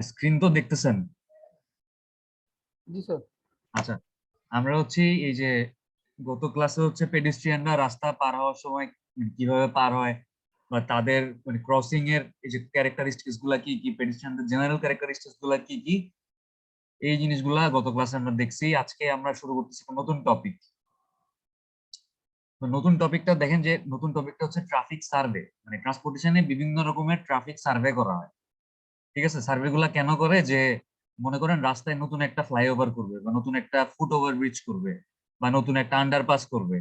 Screen তো দেখতেছেন। জি sir. আচ্ছা, আমরা হচ্ছে এই যে গত ক্লাসে হচ্ছে পেডিস্ট্রিয়ানরা রাস্তা পার হওয়ার সময় কিভাবে পার হয় বা তাদের ক্রসিং এর এই যে ক্যারেক্টারিস্টিক্স গুলা কি কি, পেডিস্ট্রিয়ানদের জেনারেল ক্যারেক্টারিস্টিক্স গুলা কি কি, এই জিনিসগুলা গত ক্লাসে আমরা দেখছি। আজকে আমরা শুরু করতেছি একটা নতুন টপিক। তো নতুন টপিকটা দেখেন, যে নতুন টপিকটা হচ্ছে ট্রাফিক সার্ভে। মানে ট্রান্সপোর্টেশনে বিভিন্ন রকমের ট্রাফিক সার্ভে করা হয়। ঠিক আছে, সার্ভে গুলা কেন করে, যে মনে করেন রাস্তায় নতুন একটা ফ্লাইওভার করবে বা নতুন একটা ফুট ওভার ব্রিজ করবে বা নতুন একটা আন্ডারপাস করবে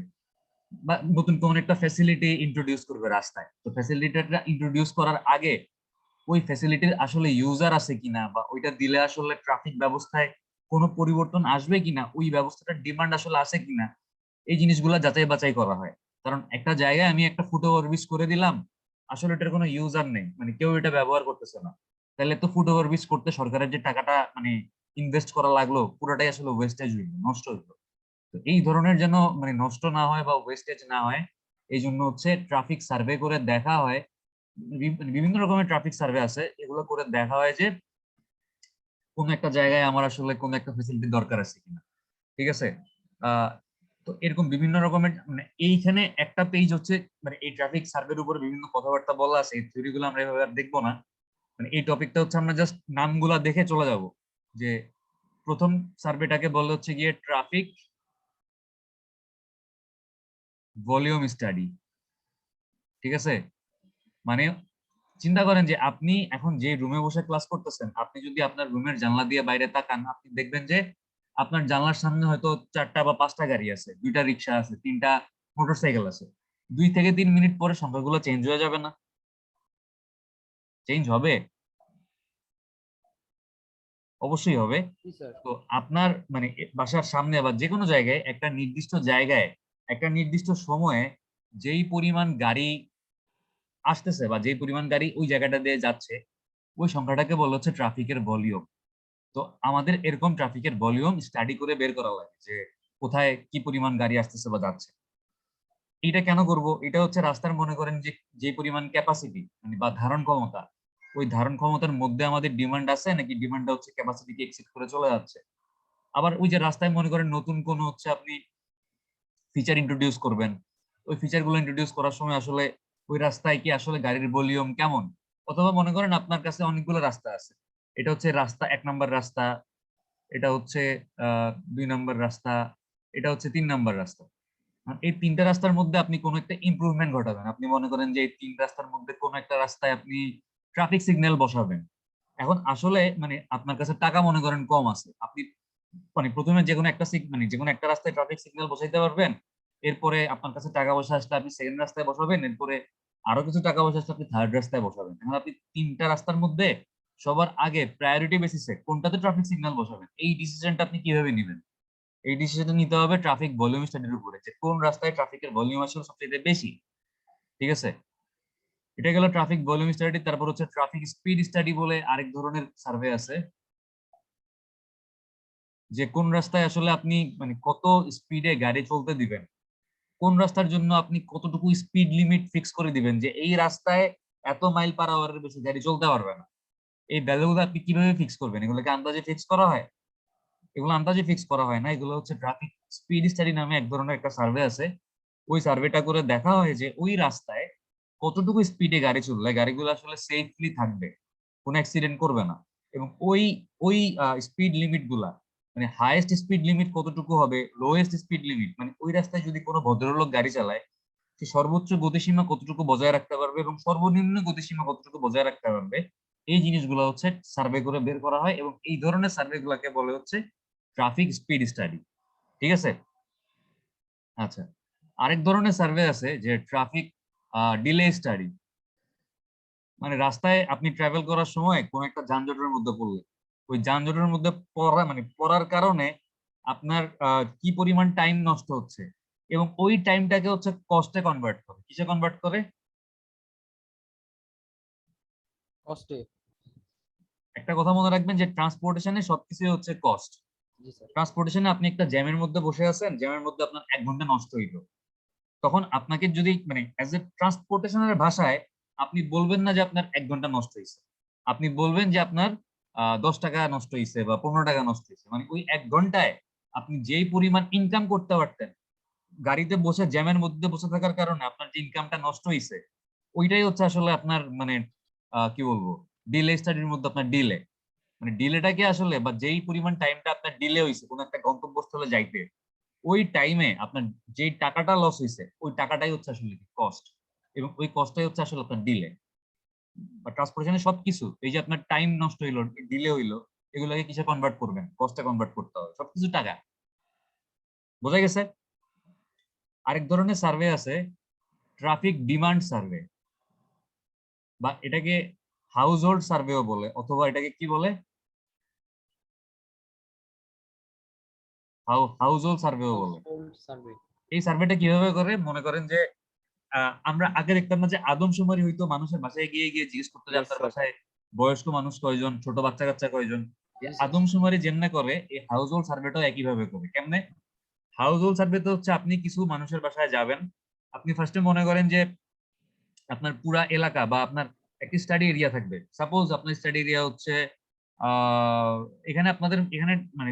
বা নতুন কোন একটা ফ্যাসিলিটি ইন্ট্রোডিউস করবে রাস্তায়। তো ফ্যাসিলিটিটা ইন্ট্রোডিউস করার আগে ওই ফ্যাসিলিটির আসলে ইউজার আছে কিনা বা ওইটা দিলে আসলে ট্রাফিক ব্যবস্থায় কোনো পরিবর্তন আসবে কিনা, ওই ব্যবস্থাটার ডিমান্ড আসলে আছে কিনা, এই জিনিসগুলা যাচাই বাছাই করা হয়। কারণ একটা জায়গায় আমি একটা ফুট ওভারব্রিজ করে দিলাম, আসলে এটার কোনো ইউজার নেই, মানে কেউ এটা ব্যবহার করতেছে না, তাহলে তো ফুট ওভারব্রিজ করতে সরকারের যে টাকাটা ইনভেস্ট করা লাগলো পুরোটাই আসলে ওয়েস্টেজ হইলো, নষ্ট হইলো। তো এই ধরনের যেন নষ্ট না হয় বা ওয়েস্টেজ না হয়, এই জন্য হচ্ছে ট্রাফিক সার্ভে করে দেখা হয়। বিভিন্ন রকমের ট্রাফিক সার্ভে আছে, এগুলো করে দেখা হয় যে কোন একটা জায়গায় আমার আসলে কোন একটা ফেসিলিটি দরকার আছে কিনা। ঠিক আছে। আহ তো এরকম বিভিন্ন রকমের এইখানে একটা পেজ হচ্ছে, এই ট্রাফিক সার্ভের উপরে বিভিন্ন কথাবার্তা বলা আছে, এই থিওরি গুলো আমরা এভাবে আর দেখবো না। এই টপিকটা হচ্ছে আমরা জাস্ট নামগুলা দেখে চলে যাব। যে প্রথম সার্ভেটাকে বলে হচ্ছে গিয়ে ট্রাফিক ভলিউম স্টাডি। ঠিক আছে, মানে চিন্তা করেন যে আপনি এখন যে রুমে বসে ক্লাস করতেছেন, আপনি যদি আপনার রুমের জানলা দিয়ে বাইরে তাকান, আপনি দেখবেন যে আপনার জানলার সামনে হয়তো 4টা বা 5টা গাড়ি আছে, 2টা রিক্সা আছে, 3টা মোটরসাইকেল আছে। 2 থেকে 3 মিনিট পরে সংখ্যাগুলো চেঞ্জ হয়ে যাবে না? চেঞ্জ হবে, অবশ্যই হবে। জি স্যার। তো আপনার বাসার সামনে বা যে কোনো জায়গায় একটা নির্দিষ্ট জায়গায় একটা নির্দিষ্ট সময়ে যেই পরিমাণ গাড়ি আসতেছে বা যেই পরিমাণ গাড়ি ওই জায়গাটা দিয়ে যাচ্ছে, ওই সংখ্যাটাকে বলা হচ্ছে ট্রাফিকের ভলিউম। তো আমাদের এরকম ট্রাফিকের ভলিউম স্টাডি করে বের করা লাগে যে কোথায় কি পরিমাণ গাড়ি আসতেছে বা যাচ্ছে। এটা কেন করব? এটা হচ্ছে রাস্তার মনে করেন যে যে পরিমাণ ক্যাপাসিটি বা ধারণ ক্ষমতা, ওই ধারণ ক্ষমতার মধ্যে আমাদের ডিমান্ড আছে নাকি ডিমান্ডটা হচ্ছে ক্যাপাসিটিকে এক্সিড করে চলে যাচ্ছে। আবার ওই যে রাস্তায় মনে করেন নতুন কোন হচ্ছে আপনি ফিচার ইন্ট্রোডিউস করবেন, ওই ফিচার গুলো ইন্ট্রোডিউস করার সময় আসলে ওই রাস্তায় কি আসলে গাড়ির ভলিউম কেমন। অথবা মনে করেন আপনার কাছে অনেকগুলো রাস্তা আছে, এটা হচ্ছে রাস্তা 1 নম্বর রাস্তা, এটা হচ্ছে 2 নম্বর রাস্তা, এটা হচ্ছে 3 নম্বর রাস্তা। এই 3টা রাস্তার মধ্যে আপনি কোনো একটা ইমপ্রুভমেন্ট ঘটাবেন। আপনি মনে করেন যে এই 3 রাস্তার মধ্যে কোনো একটা রাস্তায় আপনি ট্রাফিক সিগন্যাল বসাবেন। এখন আসলে আপনার কাছে টাকা মনে করেন কম আছে, আপনি প্রথমে যে কোনো একটা যে কোনো একটা রাস্তায় ট্রাফিক সিগন্যাল বসাইতে পারবেন। এরপরে আপনার কাছে টাকা পয়সা আসলে আপনি সেকেন্ড রাস্তায় বসাবেন, এরপরে আরো কিছু টাকা পয়সা আসলে আপনি থার্ড রাস্তায় বসাবেন। এখন আপনি 3টা রাস্তার মধ্যে সবার আগে প্রায়োরিটি বেসিসে কোনটাতে ট্রাফিক সিগন্যাল বসাবেন, এই ডিসিশনটা আপনি কিভাবে নেবেন? এই ডিসিশনটা নিতে হবে ট্রাফিক ভলিউম স্টাডির উপরে, যে কোন রাস্তায় ট্রাফিকের ভলিউম আসলে সবচেয়ে বেশি। ঠিক আছে, এটা গেল ট্রাফিক ভলিউম স্টাডি। তারপর হচ্ছে ট্রাফিক স্পিড স্টাডি বলে আরেক ধরনের সার্ভে আছে, যে কোন রাস্তায় আসলে আপনি কত স্পিডে গাড়ি চলতে দিবেন, কোন রাস্তার জন্য আপনি কতটুকু স্পিড লিমিট ফিক্স করে দিবেন, যে এই রাস্তায় এত মাইল পার আওয়ারের বেশি গাড়ি চলতে পারবে না। এই ভ্যালুগুলো আপনি কিভাবে ফিক্স করবেন? এগুলোকে আন্দাজে ফিক্স করা হয়? এগুলো আন্দাজে ফিক্স করা হয় না, এগুলো হচ্ছে ট্রাফিক স্পিড স্টাডি নামে এক ধরনের একটা সার্ভে আছে। ওই সার্ভেটা করে দেখা হয় যে ওই রাস্তায় কতটুকু স্পিডে গাড়ি চললে গাড়িগুলো আসলে সেফলি থাকবে, কোনো অ্যাক্সিডেন্ট করবে না। এবং ওই ওই স্পিড লিমিট গুলা, হাইয়েস্ট স্পিড লিমিট কতটুকু হবে, লোয়েস্ট স্পিড লিমিট, ওই রাস্তায় যদি কোনো ভদ্রলোক গাড়ি চালায় সে সর্বোচ্চ গতিসীমা কতটুকু বজায় রাখতে পারবে এবং সর্বনিম্ন গতিসীমা কতটুকু বজায় রাখতে পারবে, এই জিনিসগুলো হচ্ছে সার্ভে করে বের করা হয়। এবং এই ধরনের সার্ভে গুলাকে বলে হচ্ছে ট্রাফিক স্পিড স্টাডি। ঠিক আছে। আচ্ছা, আরেক ধরনের সার্ভে আছে যে ট্রাফিক ডিলে স্টাডি। রাস্তায় আপনি ট্রাভেল করার সময় কোন একটা যানজটের মধ্যে পড়লে, ওই যানজটের মধ্যে পড়ার কারণে আপনার কি পরিমাণ টাইম নষ্ট হচ্ছে, এবং ওই টাইমটাকে হচ্ছে কস্টে কনভার্ট করে। কিসে কনভার্ট করে? কষ্টে। একটা কথা মনে রাখবেন যে ট্রান্সপোর্টেশনে সবকিছু হচ্ছে কস্ট। জি স্যার। ট্রান্সপোর্টেশনে আপনি একটা জ্যামের মধ্যে বসে আছেন, জ্যামের মধ্যে আপনার 1 ঘন্টা নষ্ট হইলো, তখন আপনাকে যদি অ্যাজ এ ট্রান্সপোর্টেশনের ভাষায় আপনি বলবেন না যে আপনার 1 ঘন্টা নষ্ট হয়েছে, আপনি বলবেন যে আপনার 10 টাকা নষ্ট হয়েছে বা 15 টাকা নষ্ট হয়েছে, মানে ওই 1 ঘন্টায় আপনি যেই পরিমাণ ইনকাম করতে পারতেন, গাড়িতে বসে জ্যামের মধ্যে বসে থাকার কারণে আপনার যে ইনকামটা নষ্ট হয়েছে, ওইটাই হচ্ছে আসলে আপনার মানে কি বলবো, ডিলে স্টাডির মধ্যে আপনার ডিলে, মানে ডিলেটাকে আসলে বা যেই পরিমাণ টাইমটা আপনার ডিলে হয়েছে কোনো একটা গন্তব্যস্থলে যাইতে, ওই টাইমে আপনার যেই টাকাটা লস হয়েছে ওই টাকাটাই হচ্ছে আসলে কস্ট, এবং ওই কস্টটাই হচ্ছে আসলে আপনার ডিলে বা ট্রান্সপোর্টেশনের সবকিছু। এই যে আপনার টাইম নষ্ট হইলো, ডিলে হইলো, এগুলোকে কিসে কনভার্ট করবেন? কস্টে কনভার্ট করতে হবে, সবকিছু টাকা। বোঝা গেছে? আরেক ধরনের সার্ভে আছে ট্রাফিক ডিমান্ড সার্ভে, বা এটাকে হাউস হোল্ড সার্ভেও বলে, অথবা এটাকে কি বলে, হাউস হোল্ড সার্ভেও বলে। Household survey. এই সার্ভেটা কিভাবে করে? মনে করেন যে আমরা আগে দেখতাম না যে আদমশুমারি হইতো, মানুষের বাসায় গিয়ে গিয়ে জিজ্ঞেস করতো যে Yes, আপনার sir. বাসায় বয়স্ক মানুষ কয়জন, ছোট বাচ্চা কাচ্চা কয়জন। Yes, sir. আদমশুমারি যেমনে করে এই হাউস হোল্ড সার্ভেটাও একইভাবে করে। কেমনে? হাউস হোল্ড সার্ভেতে হচ্ছে আপনি কিছু মানুষের বাসায় যাবেন, আপনি ফার্স্টে মনে করেন যে আপনার পুরা এলাকা বা আপনার একটি স্টাডি এরিয়া থাকবে। সাপোজ আপনার স্টাডি এরিয়া হচ্ছে আহ এখানে আপনাদের এখানে মানে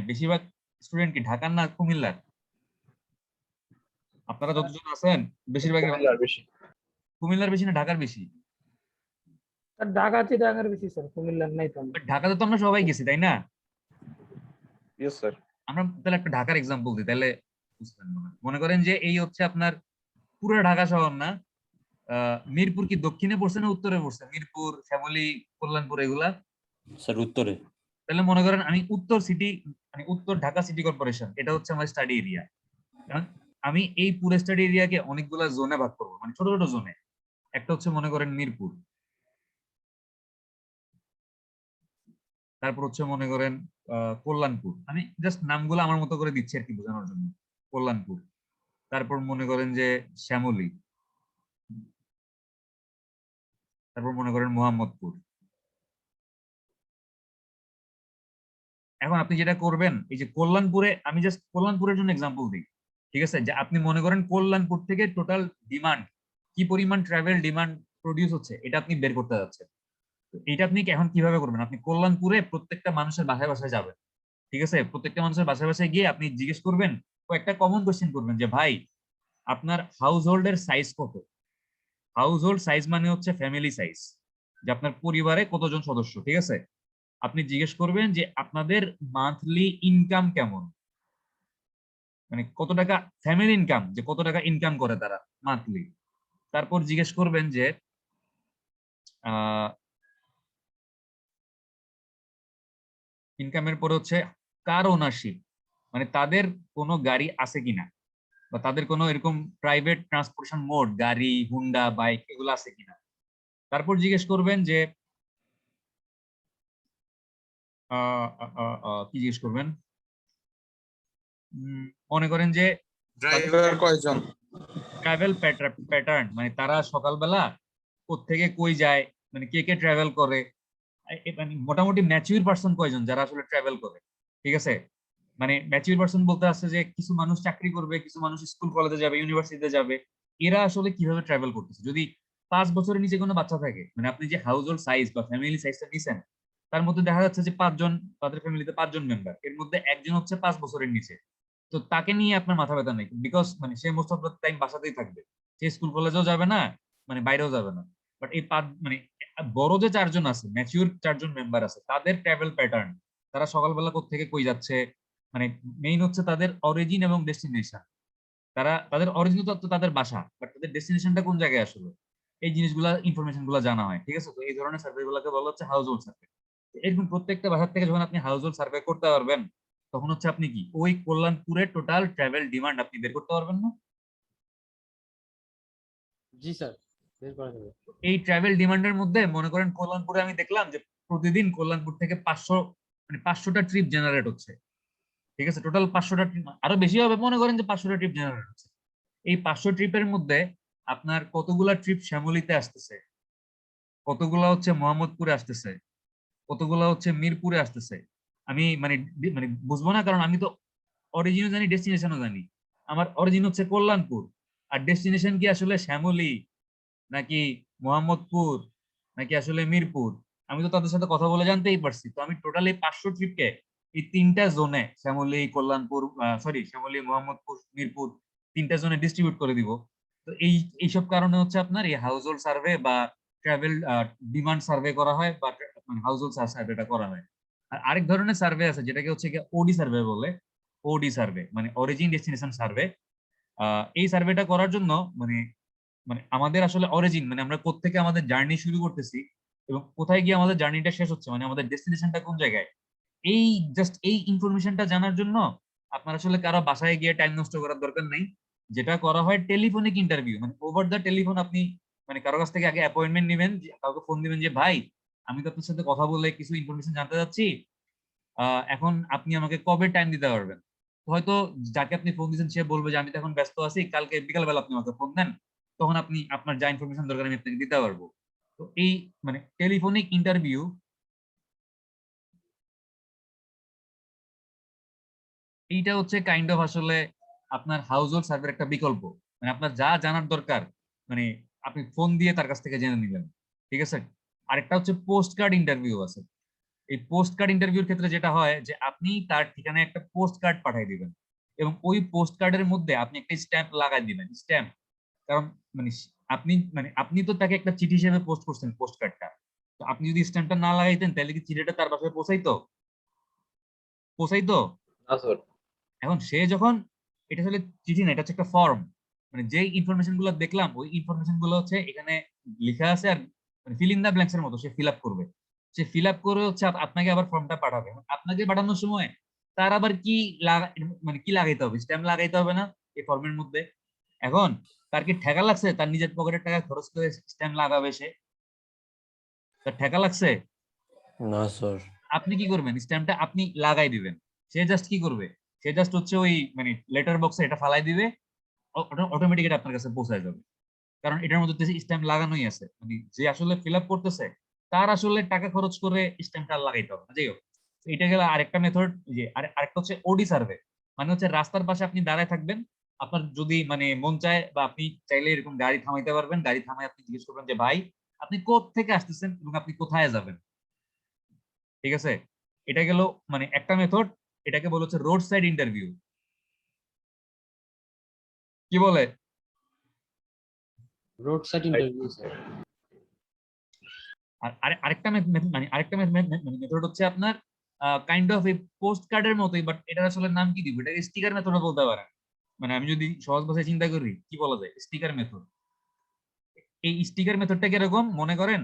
বেশিরভাগ স্টুডেন্ট কি ঢাকার না কুমিল্লার? আপনারা যতজন আছেন বেশিরভাগ কুমিল্লার বেশি। কুমিল্লার বেশি না ঢাকার বেশি? আর ঢাকা চিটাগাংয়ের বেশি স্যার, কুমিল্লার নাই তো আমরা। But ঢাকাতে তো আমরা সবাই গেছি, তাই না? Yes, sir. আমরা তাহলে একটা ঢাকার এক্সাম্পল দিই, তাহলে বুঝবেন মনে হয়। মনে করেন যে এই হচ্ছে আপনার পুরো ঢাকা শহর না, মিরপুর কি দক্ষিণে পড়ছে না উত্তরে পড়ছে? মিরপুর, শ্যামলী, কল্যাণপুর এগুলা। স্যার উত্তরে। তাহলে মনে করেন আমি উত্তর সিটি, মানে উত্তর ঢাকা সিটি কর্পোরেশন, এটা হচ্ছে আমার স্টাডি এরিয়া। আমি এই পুরো স্টাডি এরিয়াকে অনেকগুলা জোনে ভাগ করবো, মানে ছোট ছোট জোনে। একটা হচ্ছে মনে করেন মিরপুর, তারপর হচ্ছে মনে করেন কল্যাণপুর, আমি জাস্ট নামগুলো আমার মতো করে দিচ্ছি আর কি বোঝানোর জন্য। কল্যাণপুর, তারপর মনে করেন যে শ্যামলী, তারপর মনে করেন মোহাম্মদপুর। এখন আপনি যেটা করবেন, এই যে কল্যাণপুরে, আমি জাস্ট কল্যাণপুরের জন্য এক্সাম্পল দিই, ঠিক আছে? যে আপনি মনে করেন কল্যাণপুর থেকে টোটাল ডিমান্ড, কি পরিমাণ ট্রাভেল ডিমান্ড প্রডিউস হচ্ছে, এটা আপনি বের করতে যাচ্ছেন। তো এটা আপনি এখন কিভাবে করবেন? আপনি কল্যাণপুরে প্রত্যেকটা মানুষের বাসায় বাসায় যাবেন, ঠিক আছে? প্রত্যেকটা মানুষের বাসায় বাসায় গিয়ে আপনি জিজ্ঞেস করবেন, একটা কমন কোশ্চেন করবেন যে ভাই আপনার হাউস হোল্ডের সাইজ কত? হাউস হোল্ড সাইজ মানে হচ্ছে ফ্যামিলি সাইজ, যে আপনার পরিবারে কতজন সদস্য, ঠিক আছে? আপনি জিজ্ঞেস করবেন যে আপনাদের মান্থলি ইনকাম কেমন, মানে কত টাকা ফ্যামিলি ইনকাম, যে কত টাকা ইনকাম করে তারা মান্থলি। তারপর জিজ্ঞেস করবেন যে ইনকামের পরে হচ্ছে কার ওনারশিপ, মানে তাদের কোনো গাড়ি আছে কিনা, বা তাদের কোনো এরকম প্রাইভেট ট্রান্সপোর্টেশন মোড, গাড়ি, হুন্ডা, বাইক এগুলো আছে কিনা। তারপর জিজ্ঞেস করবেন যে কি জিজ্ঞেস করবেন, মনে করেন যে ড্রাইভার কয়জন? ট্রাভেল প্যাটার্ন, মানে তারা সকালবেলা কোত্থেকে কই যায়, মানে কে কে ট্রাভেল করে, মানে মোটামুটি ম্যাচিউর পার্সন কয়জন যারা আসলে ট্রাভেল করে, ঠিক আছে? মানে ম্যাচিউর পার্সন বলতে আছে যে কিছু মানুষ চাকরি করবে, কিছু মানুষ স্কুল কলেজে যাবে, ইউনিভার্সিটিতে যাবে, এরা আসলে কিভাবে ট্রাভেল করতেছে। যদি 5 বছরের নিচে কোনো বাচ্চা থাকে, মানে আপনি যে হাউস হোল্ড সাইজ বা ফ্যামিলি সাইজটা নিছেন, তার মধ্যে দেখা যাচ্ছে যে 5 জন, তাদের ফ্যামিলিতে 5 জন মেম্বার, এর মধ্যে একজন হচ্ছে 5 বছরের নিচে, তো তাকে নিয়ে আপনার মাথা ব্যথা নেই, বিকজ মানে সে মোস্ট অফ দ্য টাইম বাসাতেই থাকবে, সে স্কুল কলেজেও যাবে না, মানে বাইরেও যাবে না। বাট এই 5 মানে বড় যে 4 জন আছে, ম্যাচিউর 4 জন মেম্বার আছে, তাদের ট্রাভেল প্যাটার্ন, তারা সকালবেলা কোত্থেকে কই যাচ্ছে, মানে মেইন হচ্ছে তাদের অরিজিন এবং ডেস্টিনেশন। তারা তাদের অরিজিন তো তাদের বাসা, বাট তাদের ডেস্টিনেশনটা কোন জায়গায় আসলে, এই জিনিসগুলা ইনফরমেশন গুলা জানা হয়, ঠিক আছে? তো এই ধরনের সার্ভে গুলাকে বলা হচ্ছে হাউস হোল্ড সার্ভে। এরকম প্রত্যেকটা বাসার থেকে যখন আপনি হাউস হোল্ড সার্ভে করতে পারবেন, তখন হচ্ছে আপনি কি ওই কল্যাণপুরের টোটাল ট্রাভেল ডিমান্ড আপনি বের করতে পারবেন না? জি স্যার, বের করা যাবে। এই ট্রাভেল ডিমান্ডের মধ্যে মনে করেন কল্যাণপুরে আমি দেখলাম যে প্রতিদিন কল্যাণপুর থেকে 500, মানে 500টা ট্রিপ জেনারেট হচ্ছে, ঠিক আছে? টোটাল 500টা ট্রিপ, আরো বেশি হবে, মনে করেন যে 500টা ট্রিপ জেনারেট হচ্ছে। এই 500 ট্রিপের মধ্যে আপনার কতগুলা ট্রিপ শ্যামলীতে আসতেছে, কতগুলা হচ্ছে মোহাম্মদপুরে আসতেছে, কতগুলা হচ্ছে মিরপুরে আসতেছে, আমি মানে মানে বুঝবো না, কারণ আমি তো অরিজিনও জানি, ডেস্টিনেশনও জানি। আমার অরিজিন হচ্ছে কল্যাণপুর, আর ডেস্টিনেশন কি আসলে শ্যামলী, নাকি মোহাম্মদপুর, নাকি আসলে মিরপুর, আমি তো তাদের সাথে কথা বলে জানতেই পারছি। তো আমি টোটালি 500 ট্রিপকে এই 3টা জোনে, শ্যামলী, কল্যাণপুর, সরি শ্যামলী, মোহাম্মদপুর, মিরপুর, 3টা জোনে ডিস্ট্রিবিউট করে দিব। তো এইসব কারণে হচ্ছে আপনার এই হাউস হোল্ড সার্ভে বা ট্রাভেল ডিমান্ড সার্ভে করা হয়, বা মানে হাউস হোল্ড সার্ভেটা করা হয়। আর আরেক ধরনের সার্ভে আছে যেটাকে হচ্ছে ওডি সার্ভে বলে। ওডি সার্ভে মানে অরিজিন ডেস্টিনেশন সার্ভে। এই সার্ভেটা করার জন্য মানে মানে আমাদের আসলে অরিজিন, মানে আমরা কোত্থেকে আমাদের জার্নি শুরু করতেছি এবং কোথায় গিয়ে আমাদের জার্নিটা শেষ হচ্ছে, মানে আমাদের ডেস্টিনেশনটা কোন জায়গায়, এই জাস্ট এই ইনফরমেশনটা জানার জন্য আপনার আসলে কারো বাসায় গিয়ে টাইম নষ্ট করার দরকার নেই। যেটা করা হয় টেলিফোনিক ইন্টারভিউ, মানে ওভার দ্য টেলিফোন। আপনি মানে কারো কাছ থেকে আগে অ্যাপয়েন্টমেন্ট নেবেন, কাউকে ফোন দিবেন যে ভাই আমি তো আপনার সাথে কথা বলে কিছু ইনফরমেশন জানতে চাচ্ছি, এখন আপনি আমাকে কবে টাইম দিতে পারবেন। তো হয়তো যাকে আপনি ফোন দিচ্ছেন সে বলবে যে আমি তো এখন ব্যস্ত আছি, কালকে বিকালবেলা আপনি আমাকে ফোন দেন, তখন আপনি আপনার যা ইনফরমেশন দরকার আমি আপনাকে দিতে পারবো। তো এই মানে টেলিফোনিক ইন্টারভিউ, এইটা হচ্ছে কাইন্ড অফ আসলে আপনার হাউস হোল্ড সার্ভের একটা বিকল্প। মানে আপনার যা জানার দরকার মানে আপনি ফোন দিয়ে তার কাছ থেকে জেনে নিলেন, ঠিক আছে। আরেকটা হচ্ছে পোস্ট কার্ড ইন্টারভিউ আছে। এই পোস্ট কার্ড ইন্টারভিউর ক্ষেত্রে যেটা হয় যে আপনি তার ঠিকানায় একটা পোস্ট কার্ড পাঠিয়ে দিবেন এবং ওই পোস্ট কার্ডের মধ্যে আপনি একটা স্ট্যাম্প লাগাই দিবেন, স্ট্যাম্প। কারণ মানে আপনি তো তাকে একটা চিঠি হিসেবে পোস্ট করছেন পোস্ট কার্ডটা। তো আপনি যদি স্ট্যাম্পটা না লাগাইতেন তাহলে কি চিঠিটা তার বাসায় পৌঁছাইতো? পৌঁছাইতো? না স্যার। এখন সে যখন, এটা আসলে চিঠি না, এটা হচ্ছে একটা ফর্ম। মানে যে ইনফরমেশন গুলো দেখলাম ওই ইনফরমেশন গুলো হচ্ছে এখানে লেখা আছে, আর মানে ফিল ইন দা ব্ল্যাঙ্কস এর মতো সে ফিল আপ করবে। সে ফিল আপ করে হচ্ছে আপনাকে আবার ফর্মটা পাঠাবে। এখন আপনাকে পাঠানোর সময় তার আবার কি মানে কি লাগাইতে হবে, স্ট্যাম্প লাগাইতে হবে না এই ফর্মের মধ্যে? এখন তার কি ঠেকা লাগছে তার নিজের পকেটের টাকা খরচ করে স্ট্যাম্প লাগাবে সে? তার ঠেকা লাগছে? না স্যার। আপনি কি করবেন, স্ট্যাম্পটা আপনি লাগাই দিবেন। সে জাস্ট কি করবে, সে জাস্ট হচ্ছে ওই মানে লেটার বক্সে এটা ফালাই দিবে, অটোমেটিক এটা আপনার কাছে পৌঁছায় যাবে। কারণ এটার মধ্যে স্ট্যাম্প লাগানোই আছে, মানে যে আসলে ফিল আপ করতেছে তার আসলে টাকা খরচ করে স্ট্যাম্পটা লাগাইতে হবে না। যাই হোক, এটা গেল আরেকটা মেথড। যে আরেকটা হচ্ছে ওডি সার্ভে, মানে হচ্ছে রাস্তার পাশে আপনি দাঁড়ায় থাকবেন, আপনার যদি মানে মন চায় বা আপনি চাইলে এরকম গাড়ি থামাইতে পারবেন, গাড়ি থামাই আপনি জিজ্ঞেস করবেন যে ভাই আপনি কোথা থেকে আসতেছেন এবং আপনি কোথায় যাবেন, ঠিক আছে। এটা গেল মানে একটা মেথড। এটাকে বলা হচ্ছে রোড সাইড ইন্টারভিউ। কি বলে? Road side interview sir. আর আরেকটা মানে আরেকটা মেথড হচ্ছে আপনার কাইন্ড অফ এই পোস্ট কার্ডের মতোই, বাট এটা আসলে নাম কি দিব, এটাকে স্টিকার মেথড বলতে পারেন। মানে আমি যদি সহজ ভাষায় চিন্তা করি কি বলা যায়, স্টিকার মেথড। এই স্টিকার মেথডটা কিরকম মনে করেন,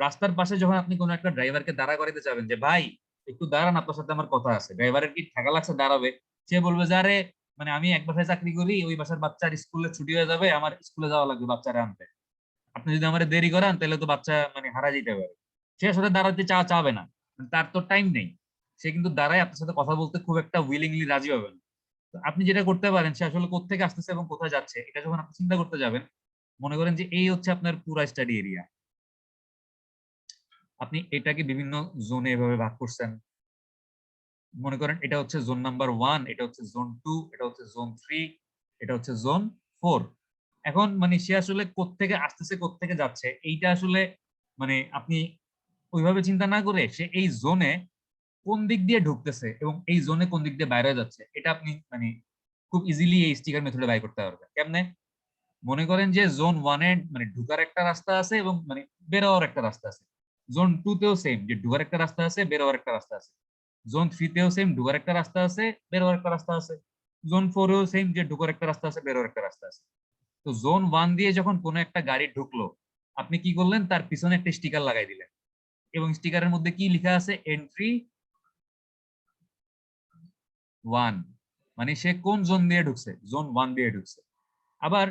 রাস্তার পাশে যখন আপনি কোনো একটা ড্রাইভারকে দাঁড়া করাতে চাবেন যে ভাই একটু দাঁড়ান আপনার সাথে আমার কথা আছে, ড্রাইভারের কি ঠেকা লাগছে দাঁড়াবে? সে বলবে যে আরে মানে আমি এক বাসায় চাকরি করি, ওই বাসার বাচ্চার স্কুলে ছুটি হয়ে যাবে, আমার স্কুলে যাওয়া লাগবে বাচ্চারা আনতে, আপনি যদি আমার দেরি করান তাহলে তো বাচ্চা মানে হারা যেতে পারে। সে আসলে দাঁড়াতে চাবে না, তার তো টাইম নেই। সে কিন্তু দাঁড়ায় আপনার সাথে কথা বলতে খুব একটা উইলিংলি রাজি হবে না। তো আপনি যেটা করতে পারেন, সে আসলে কোত্থেকে আসতেছে এবং কোথায় যাচ্ছে এটা যখন আপনি চিন্তা করতে যাবেন, মনে করেন যে এই হচ্ছে আপনার পুরা স্টাডি এরিয়া। আপনি এটাকে বিভিন্ন জোনে এভাবে ভাগ করছেন। মনে করেন এটা হচ্ছে জোন নাম্বার 1, এটা হচ্ছে জোন 2, এটা হচ্ছে জোন 3, এটা হচ্ছে জোন 4। এখন মানে সে আসলে কোত্থেকে আসতেছে কোত্থেকে যাচ্ছে এইটা আসলে মানে আপনি ওইভাবে চিন্তা না করে সে এই জোনে কোন দিক দিয়ে ঢুকতেছে এবং এই জোনে কোন দিক দিয়ে বাইরে যাচ্ছে এটা আপনি মানে খুব ইজিলি এই স্টিকার মেথডে বাই করতে পারবেন। কেমনে? মনে করেন যে জোন 1 এ মানে ঢুকার একটা রাস্তা আছে এবং মানে বের হওয়ার একটা রাস্তা আছে। জোন 2 তেও সেম, যে ঢুকার একটা রাস্তা আছে বের হওয়ার একটা রাস্তা আছে। জোন 3 তেও সেম, ঢুকার একটা রাস্তা আছে বের হওয়ার একটা রাস্তা আছে। জোন 4 এও সেম, যে ঢুকার একটা রাস্তা আছে বের হওয়ার একটা রাস্তা আছে। তো জোন 1 দিয়ে যখন কোনো একটা গাড়ি ঢুকলো, আপনি কি করলেন, তার পিছনে একটা স্টিকার লাগাই দিলেন এবং স্টিকারের মধ্যে কি লেখা আছে, এন্ট্রি 1। মানে সে কোন জোন দিয়ে ঢুকছে, জোন 1 দিয়ে ঢুকছে। আবার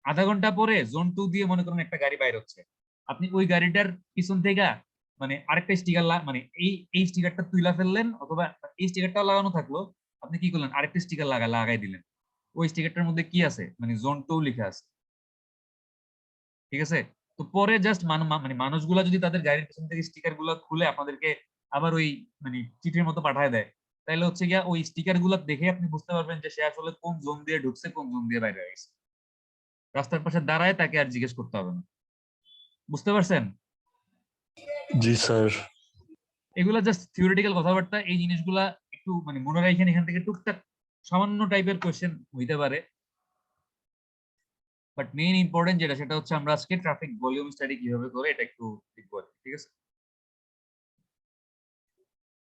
আধা ঘন্টা পরে জোন 2 দিয়ে মনে করেন একটা গাড়ি বাইর হচ্ছে, আপনি ওই গাড়িটার পিছন থেকে মানে আরেকটা স্টিকার মানে এই স্টিকারটা তুইলা ফেললেন, অথবা এই স্টিকারটা লাগানো থাকলো, আপনি কি করলেন আরেকটা স্টিকার লাগাই দিলেন। ওই স্টিকারটার মধ্যে কি আছে, মানে জোন 2 লেখা আছে, ঠিক আছে। তো পরে জাস্ট মানে মানুষগুলা যদি তাদের গাড়ির পিছন থেকে স্টিকার গুলা খুলে আপনাদেরকে আবার ওই মানে চিঠির মতো পাঠায় দেয়, তাহলে হচ্ছে গিয়া ওই স্টিকার গুলা দেখে আপনি বুঝতে পারবেন যে সে আসলে কোন জোন দিয়ে ঢুকছে কোন জোন দিয়ে বাইরে গেছে। রাস্তার পাশে দাঁড়ায় তাকে আর জিজ্ঞেস করতে হবে না। বুঝতে পারছেন? জি স্যার। এগুলা জাস্ট থিওরিটিক্যাল কথাবার্তা। এই জিনিসগুলা একটু মানে মনে রাখেন, এখান থেকে টুকটাক সামান্য টাইপের কোয়েশ্চেন হইতে পারে, বাট মেইন ইম্পর্টেন্ট যেটা সেটা হচ্ছে আমরা আজকে ট্রাফিক ভলিউম স্টাডি কিভাবে করে এটা একটু দেখবো আর কি, ঠিক আছে?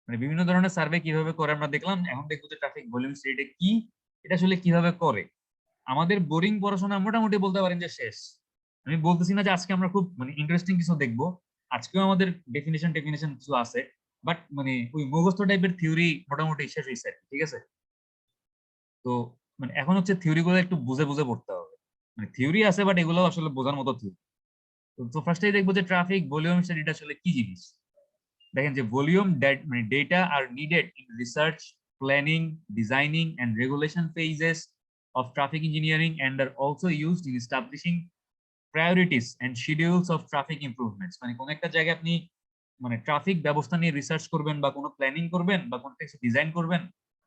মানে বিভিন্ন ধরনের সার্ভে কিভাবে করে আমরা দেখলাম, এখন দেখবো যে ট্রাফিক ভলিউম স্টাডিটা কি, এটা আসলে কিভাবে করে। আমাদের বোরিং পড়াশোনা মোটামুটি বলতে পারেন যে শেষ। আমি বলতেছি না যে আজকে আমরা খুব মানে ইন্টারেস্টিং কিছু দেখবো, আজকেও আমাদের ডেফিনেশন কিছু আছে, বাট মানে ওই মুখস্থ টাইপের থিওরি মোটামুটি শেষ হয়েছে আর কি, ঠিক আছে? তো মানে এখন হচ্ছে থিওরি গুলো একটু বুঝে বুঝে পড়তে হবে। মানে থিওরি আছে বাট এগুলো আসলে বোঝার মতো থিওরি। তো ফার্স্টেই দেখবো যে ট্রাফিক ভলিউম স্টাডিটা আসলে কি জিনিস। দেখেন যে ভলিউম মানে data are needed in research, planning, designing and regulation phases of traffic engineering and are also used in establishing priorities and schedules of traffic improvements। মানে কোন একটা জায়গায় আপনি মানে ট্রাফিক ব্যবস্থা নিয়ে রিসার্চ করবেন বা কোনো প্ল্যানিং করবেন বা কোনো কিছু ডিজাইন করবেন,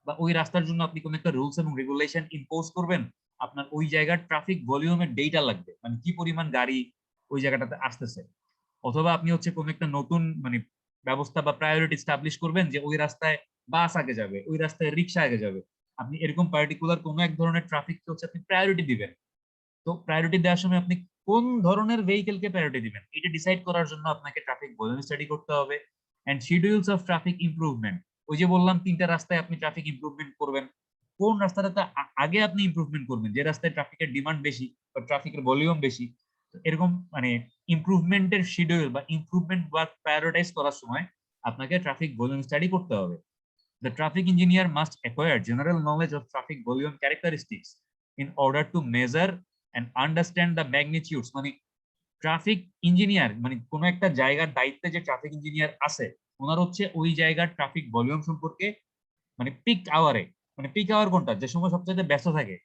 বা ওই রাস্তার জন্য আপনি কোনো একটা রুলস এবং রেগুলেশন ইম্পোজ করবেন, আপনার ওই জায়গার ট্রাফিক ভলিউমের ডেটা লাগবে, মানে কি পরিমাণ গাড়ি ওই জায়গাটাতে আসতেছে। অথবা আপনি হচ্ছে কোনো একটা নতুন মানে ব্যবস্থা বা প্রায়োরিটি স্টাবলিশ করবেন যে ওই রাস্তায় বাস আগে যাবে, ওই রাস্তায় রিক্সা আগে যাবে। আপনি এরকম পার্টিকুলার কোনো এক ধরনের ট্রাফিককে হচ্ছে আপনি প্রায়োরিটি দিবেন। তো প্রায়োরিটি দেওয়ার সময় আপনি কোন ধরনের ভেহিকেলকে প্রায়োরিটি দিবেন এটা ডিসাইড করার জন্য আপনাকে ট্রাফিক ভলিউম স্টাডি করতে হবে। And schedules of traffic improvement, ওই যে বললাম তিনটা রাস্তায় আপনি ট্রাফিক ইমপ্রুভমেন্ট করবেন, কোন রাস্তাটাতে আগে আপনি ইমপ্রুভমেন্ট করবেন, যে রাস্তায় ট্রাফিকের ডিমান্ড বেশি বা ট্রাফিকের ভলিউম বেশি। এরকম মানে ইমপ্রুভমেন্টের শিডিউল বা ইমপ্রুভমেন্ট ওয়ার্ক প্রায়োরিটাইজ করার সময় আপনাকে ট্রাফিক ভলিউম স্টাডি করতে হবে। The traffic engineer must acquire general knowledge of traffic volume characteristics in order to measure and understand the magnitudes। মানে ট্রাফিক ইঞ্জিনিয়ার মানে কোন একটা জায়গার দায়িত্বে যে ট্রাফিক ইঞ্জিনিয়ার আছে, ওনার হচ্ছে ওই জায়গার ট্রাফিক ভলিউম সম্পর্কে মানে পিক আওয়ারে, মানে পিক আওয়ার কোনটা যে সময় সবচেয়ে ব্যস্ত থাকে,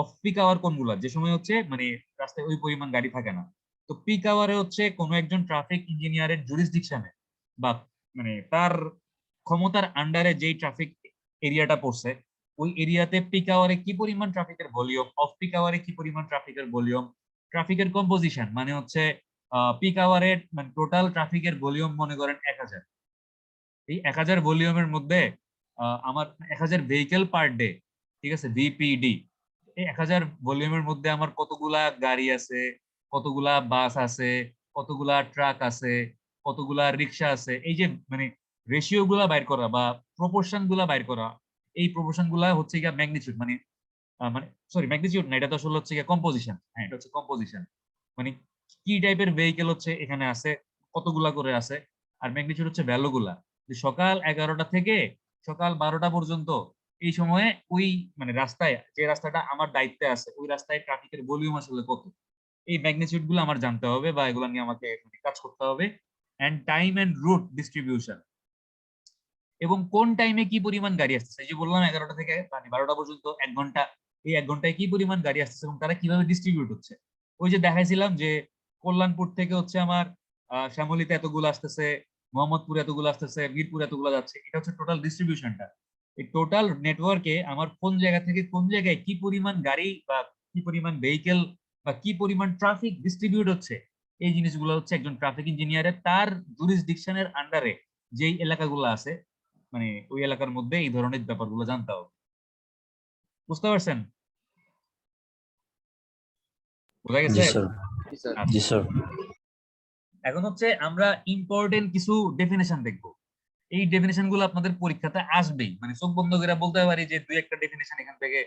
অফ পিক আওয়ার কোনগুলা যে সময় হচ্ছে মানে রাস্তায় ওই পরিমাণ গাড়ি থাকে না। তো পিক আওয়ারে হচ্ছে কোনো একজন ট্রাফিক ইঞ্জিনিয়ারের জুরিসডিকশনে বা মানে তার ক্ষমতার আন্ডারে যেই ট্রাফিক এরিয়াটা পড়ছে, ওই এরিয়াতে পিক আওয়ারে কি পরিমাণ ট্রাফিকের ভলিউম, অফ পিক আওয়ারে কি পরিমাণ ট্রাফিকের ভলিউম, ট্রাফিকের কম্পোজিশন মানে হচ্ছে পিক আওয়ারের মানে টোটাল ট্রাফিকের ভলিউম মনে করেন 1000, এই 1000 ভলিউমের মধ্যে আমার 1000 ভেহিকেল পার ডে, ঠিক আছে, ভিপিডি। এই 1000 ভলিউমের মধ্যে আমার কতগুলা গাড়ি আছে, কতগুলা বাস আছে, কতগুলা ট্রাক আছে, কতগুলা রিক্সা আছে, এই যে মানে রেশিও গুলা বাইর করা বা প্রপোর্শন গুলা বাইর করা, এই প্রপোর্শন গুলা হচ্ছে গিয়া ম্যাগনিটিউড মানে মানে সরি ম্যাগনিটিউড না, এটা তো আসলে হচ্ছে গিয়া কম্পোজিশন। হ্যাঁ, এটা হচ্ছে কম্পোজিশন, মানে কি টাইপের ভেহিকেল হচ্ছে এখানে আছে, কতগুলা করে আছে। আর ম্যাগনিটিউড হচ্ছে ভ্যালু গুলা, যে সকাল 11টা থেকে সকাল 12টা পর্যন্ত এই সময়ে ওই মানে রাস্তায় যে রাস্তাটা আমার দায়িত্বে আছে ওই রাস্তায় ট্রাফিকের ভলিউম আসলে কত, এই ম্যাগনিটিউড গুলো আমার জানতে হবে বা এগুলো নিয়ে আমাকে কাজ করতে হবে। And time and route distribution, এবং কোন টাইমে কি পরিমাণ গাড়ি আসতেছে, এই যে বললাম 11টা থেকে মানে 12টা পর্যন্ত 1 ঘন্টা, এই 1 ঘন্টায় কি পরিমাণ গাড়ি আসতেছে এবং তারা কিভাবে ডিস্ট্রিবিউট হচ্ছে। ওই যে দেখাইছিলাম যে কল্যাণপুর থেকে হচ্ছে আমার শ্যামলীতে এতগুলো আসতেছে, মোহাম্মদপুর এতগুলো আসতেছে, মিরপুর এতগুলো যাচ্ছে, এটা হচ্ছে টোটাল ডিস্ট্রিবিউশনটা। এই টোটাল নেটওয়ার্কে আমার কোন জায়গা থেকে কোন জায়গায় কি পরিমাণ গাড়ি বা কি পরিমাণ ভেহিকেল বা কি পরিমাণ ট্রাফিক ডিস্ট্রিবিউট হচ্ছে, এই জিনিসগুলো হচ্ছে একজন ট্রাফিক ইঞ্জিনিয়ারের তার জুরিসডিকশনের আন্ডারে যেই এলাকাগুলো আছে মানে ওই এলাকার মধ্যে এই ধরনের ব্যাপারগুলো জানতে হবে। বুঝতে পারছেন? বোঝা জি গেছে? স্যার। জি স্যার। জি আচ্ছা, স্যার। এখন হচ্ছে আমরা ইম্পর্টেন্ট কিছু ডেফিনেশন দেখবো। এই ডেফিনেশন গুলো আপনাদের পরীক্ষাতে আসবেই, মানে চোখ বন্ধ করে বলতে পারি যে দুই একটা ডেফিনেশন এখান থেকে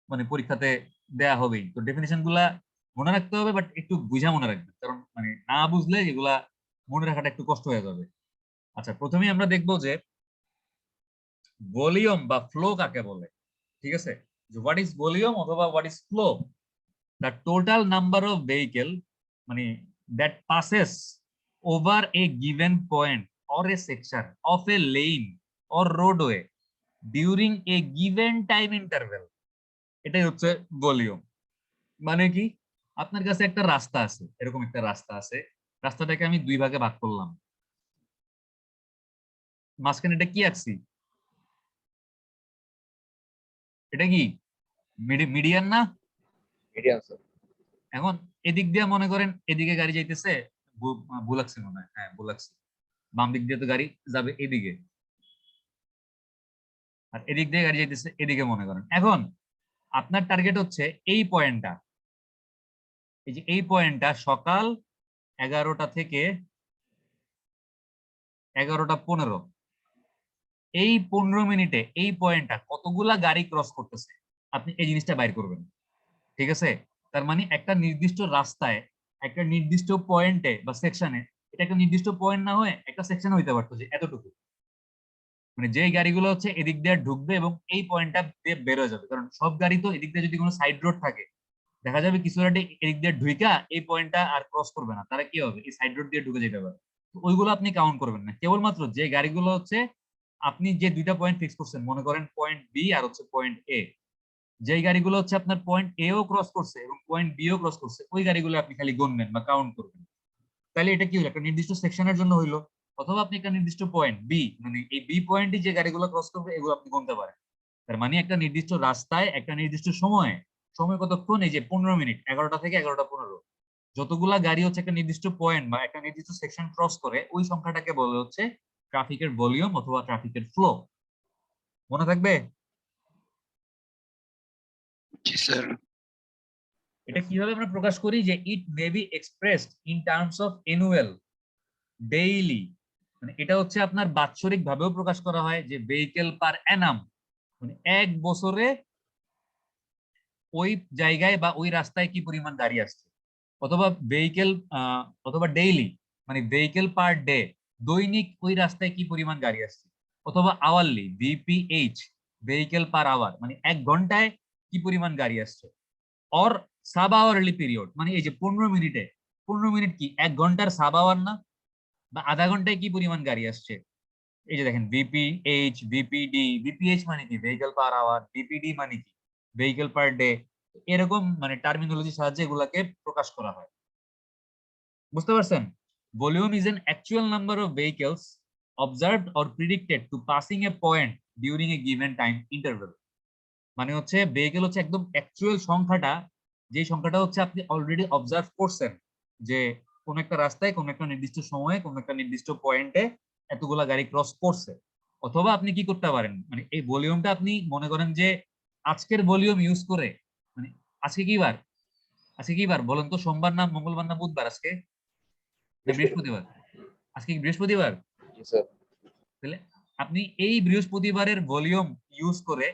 মানে পরীক্ষাতে দেয়া হবেই। তো ডেফিনেশন গুলা মনে রাখতে হবে, বাট একটু বুঝা মনে রাখবেন, কারণ মানে না বুঝলে এগুলা মনে রাখাটা একটু কষ্ট হয়ে যাবে। আচ্ছা, প্রথমেই আমরা দেখবো যে ভলিউম বা ফ্লো কাকে বলে। ঠিক আছে, যে হোয়াট ইজ ভলিউম অথবা what is flow, the total number of vehicle মানে that passes over a given point or a section of a lane or roadway during a given time interval, এটাই হচ্ছে volume. মানে কি, আপনার কাছে একটা রাস্তা আছে, এরকম একটা রাস্তা আছে, রাস্তাটাকে আমি দুই ভাগে ভাগ করলাম, মাঝখানে এটা কি আঁকছি, এটা কি মিডিয়ান না? Medium sir. এখন এদিক দিয়ে মনে করেন এদিকে গাড়ি যাইতেছে বুলাক্সি মনে হয়, হ্যাঁ বুলাক্সি। বাম দিক দিয়ে তো গাড়ি যাবে এদিকে, আর এদিক দিয়ে গাড়ি যেতেছে এদিকে মনে করেন। এখন আপনার টার্গেট হচ্ছে এই পয়েন্টটা, এই যে এই পয়েন্টটা সকাল 11টা থেকে 11টা 15, এই 15 মিনিটে এই পয়েন্টটা কতগুলা গাড়ি ক্রস করতেছে আপনি এই জিনিসটা বাইর করবেন। ঠিক আছে, তার মানে একটা নির্দিষ্ট রাস্তায় একটা নির্দিষ্ট পয়েন্টে বা সেকশনে, এটা একটা নির্দিষ্ট পয়েন্ট না হয়ে একটা সেকশনে হইতে পারতো যে এতটুকু, মানে যেই গাড়িগুলো হচ্ছে এদিক দিয়ে ঢুকবে এবং এই পয়েন্টটা দিয়ে বের হয়ে যাবে। কারণ সব গাড়ি তো এদিক দিয়ে যদি কোনো সাইড রোড থাকে, দেখা যাবে কিছু গাড়ি এদিক দিয়ে ঢুইকা এই পয়েন্টটা আর ক্রস করবে না, তারা কি হবে এই সাইড রোড দিয়ে ঢুকে যেতে পারে। তো ওইগুলো আপনি কাউন্ট করবেন না, কেবলমাত্র যে গাড়িগুলো হচ্ছে আপনি যে দুইটা পয়েন্ট ফিক্স করছেন, মনে করেন পয়েন্ট বি আর হচ্ছে পয়েন্ট এ, যেই গাড়িগুলো হচ্ছে আপনার পয়েন্ট এ ও ক্রস করছে এবং পয়েন্ট বি ও ক্রস করছে, ওই গাড়িগুলো আপনি খালি গুনবেন বা কাউন্ট করবেন। তাহলে এটা কি হলো, একটা নির্দিষ্ট সেকশনের জন্য হইলো। অথবা আপনি একটা নির্দিষ্ট পয়েন্ট বি, মানে এই বি পয়েন্টে যে গাড়িগুলো ক্রস করবে এগুলো আপনি গুনতে পারেন। তার মানে একটা নির্দিষ্ট রাস্তায় একটা নির্দিষ্ট সময়ে, সময় কতক্ষণ, এই যে 15 মিনিট, 11টা থেকে 11টা 15, যতগুলা গাড়ি হচ্ছে একটা নির্দিষ্ট পয়েন্ট বা একটা নির্দিষ্ট সেকশন ক্রস করে, ওই সংখ্যাটাকে বলা হচ্ছে ট্রাফিকের ভলিউম অথবা ট্রাফিকের ফ্লো। মনে থাকবে? জি স্যার। এটা কিভাবে আমরা প্রকাশ করি, যে it may be expressed in terms of annual, daily, মানে এটা হচ্ছে আপনার বাৎসরিক ভাবেও প্রকাশ করা হয় যে ভেহিকেল পার অ্যানাম, মানে এক বছরে ওই জায়গায় বা ওই রাস্তায় কি পরিমাণ গাড়ি আসছে। অথবা ভেহিকেল, অথবা ডেইলি মানে ভেহিকেল পার ডে, দৈনিক ওই রাস্তায় কি পরিমাণ গাড়ি আসছে। অথবা hourly, VPH, vehicle per hour, মানে এক ঘন্টায় কি পরিমাণ গাড়ি আসছে। অর সাব আওয়ারলি পিরিয়ড, মানে এই যে 15 মিনিটে, 15 মিনিট কি এক ঘন্টার সাব আওয়ার না, বা আধা ঘন্টায় কি পরিমাণ গাড়ি আসছে। এই যে দেখেন ভিপিএইচ, ভিপিডি, ভিপিএইচ মানে কি ভেহিকেল পার আওয়ার, ভিপিডি মানে কি ভেহিকেল পার ডে, এরকম মানে টার্মিনোলজির সাহায্যে এগুলাকে প্রকাশ করা হয়। বুঝতে পারছেন? Volume is an actual number of vehicles observed or predicted to passing a point during a given time interval. মানে হচ্ছে ভেহিকেল হচ্ছে একদম অ্যাকচুয়াল সংখ্যাটা, যে সংখ্যাটা হচ্ছে আপনি অলরেডি অবজার্ভ করছেন যে কোন একটা রাস্তায় কোন একটা নির্দিষ্ট সময়ে কোন একটা নির্দিষ্ট পয়েন্টে এতগুলা গাড়ি ক্রস করছে। অথবা আপনি কি করতে পারেন, মানে এই ভলিউমটা আপনি মনে করেন যে আজকের ভলিউম ইউজ করে, মানে আজকে কি বার, আজকে কি বার বলেন তো, সোমবার না মঙ্গলবার না বুধবার আজকে, না বৃহস্পতিবার, আজকে কি বৃহস্পতিবার? জি স্যার। তাহলে আপনি এই বৃহস্পতিবারের ভলিউম ইউজ করে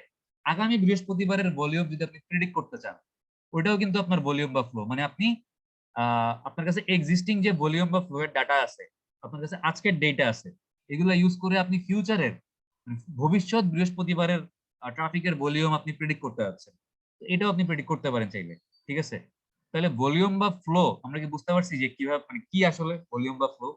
আগামী বৃহস্পতিবারের ভলিউম যদি আপনি প্রেডিক্ট করতে চান, ওইটাও কিন্তু আপনার ভলিউম বা ফ্লো, মানে আপনি আপনার কাছে এক্সিস্টিং যে ভলিউম বা ফ্লো এর ডাটা আছে, আপনার কাছে আজকের ডেটা আছে, এগুলো ইউজ করে আপনি ফিউচারের, ভবিষ্যৎ বৃহস্পতিবারের ট্রাফিকের ভলিউম আপনি প্রেডিক্ট করতে যাচ্ছেন। এটাও আপনি প্রেডিক্ট করতে পারেন চাইলে। ঠিক আছে, তাহলে ভলিউম বা ফ্লো আমরা কি বুঝতে পারছি যে কিভাবে, মানে কি আসলে ভলিউম বা ফ্লো।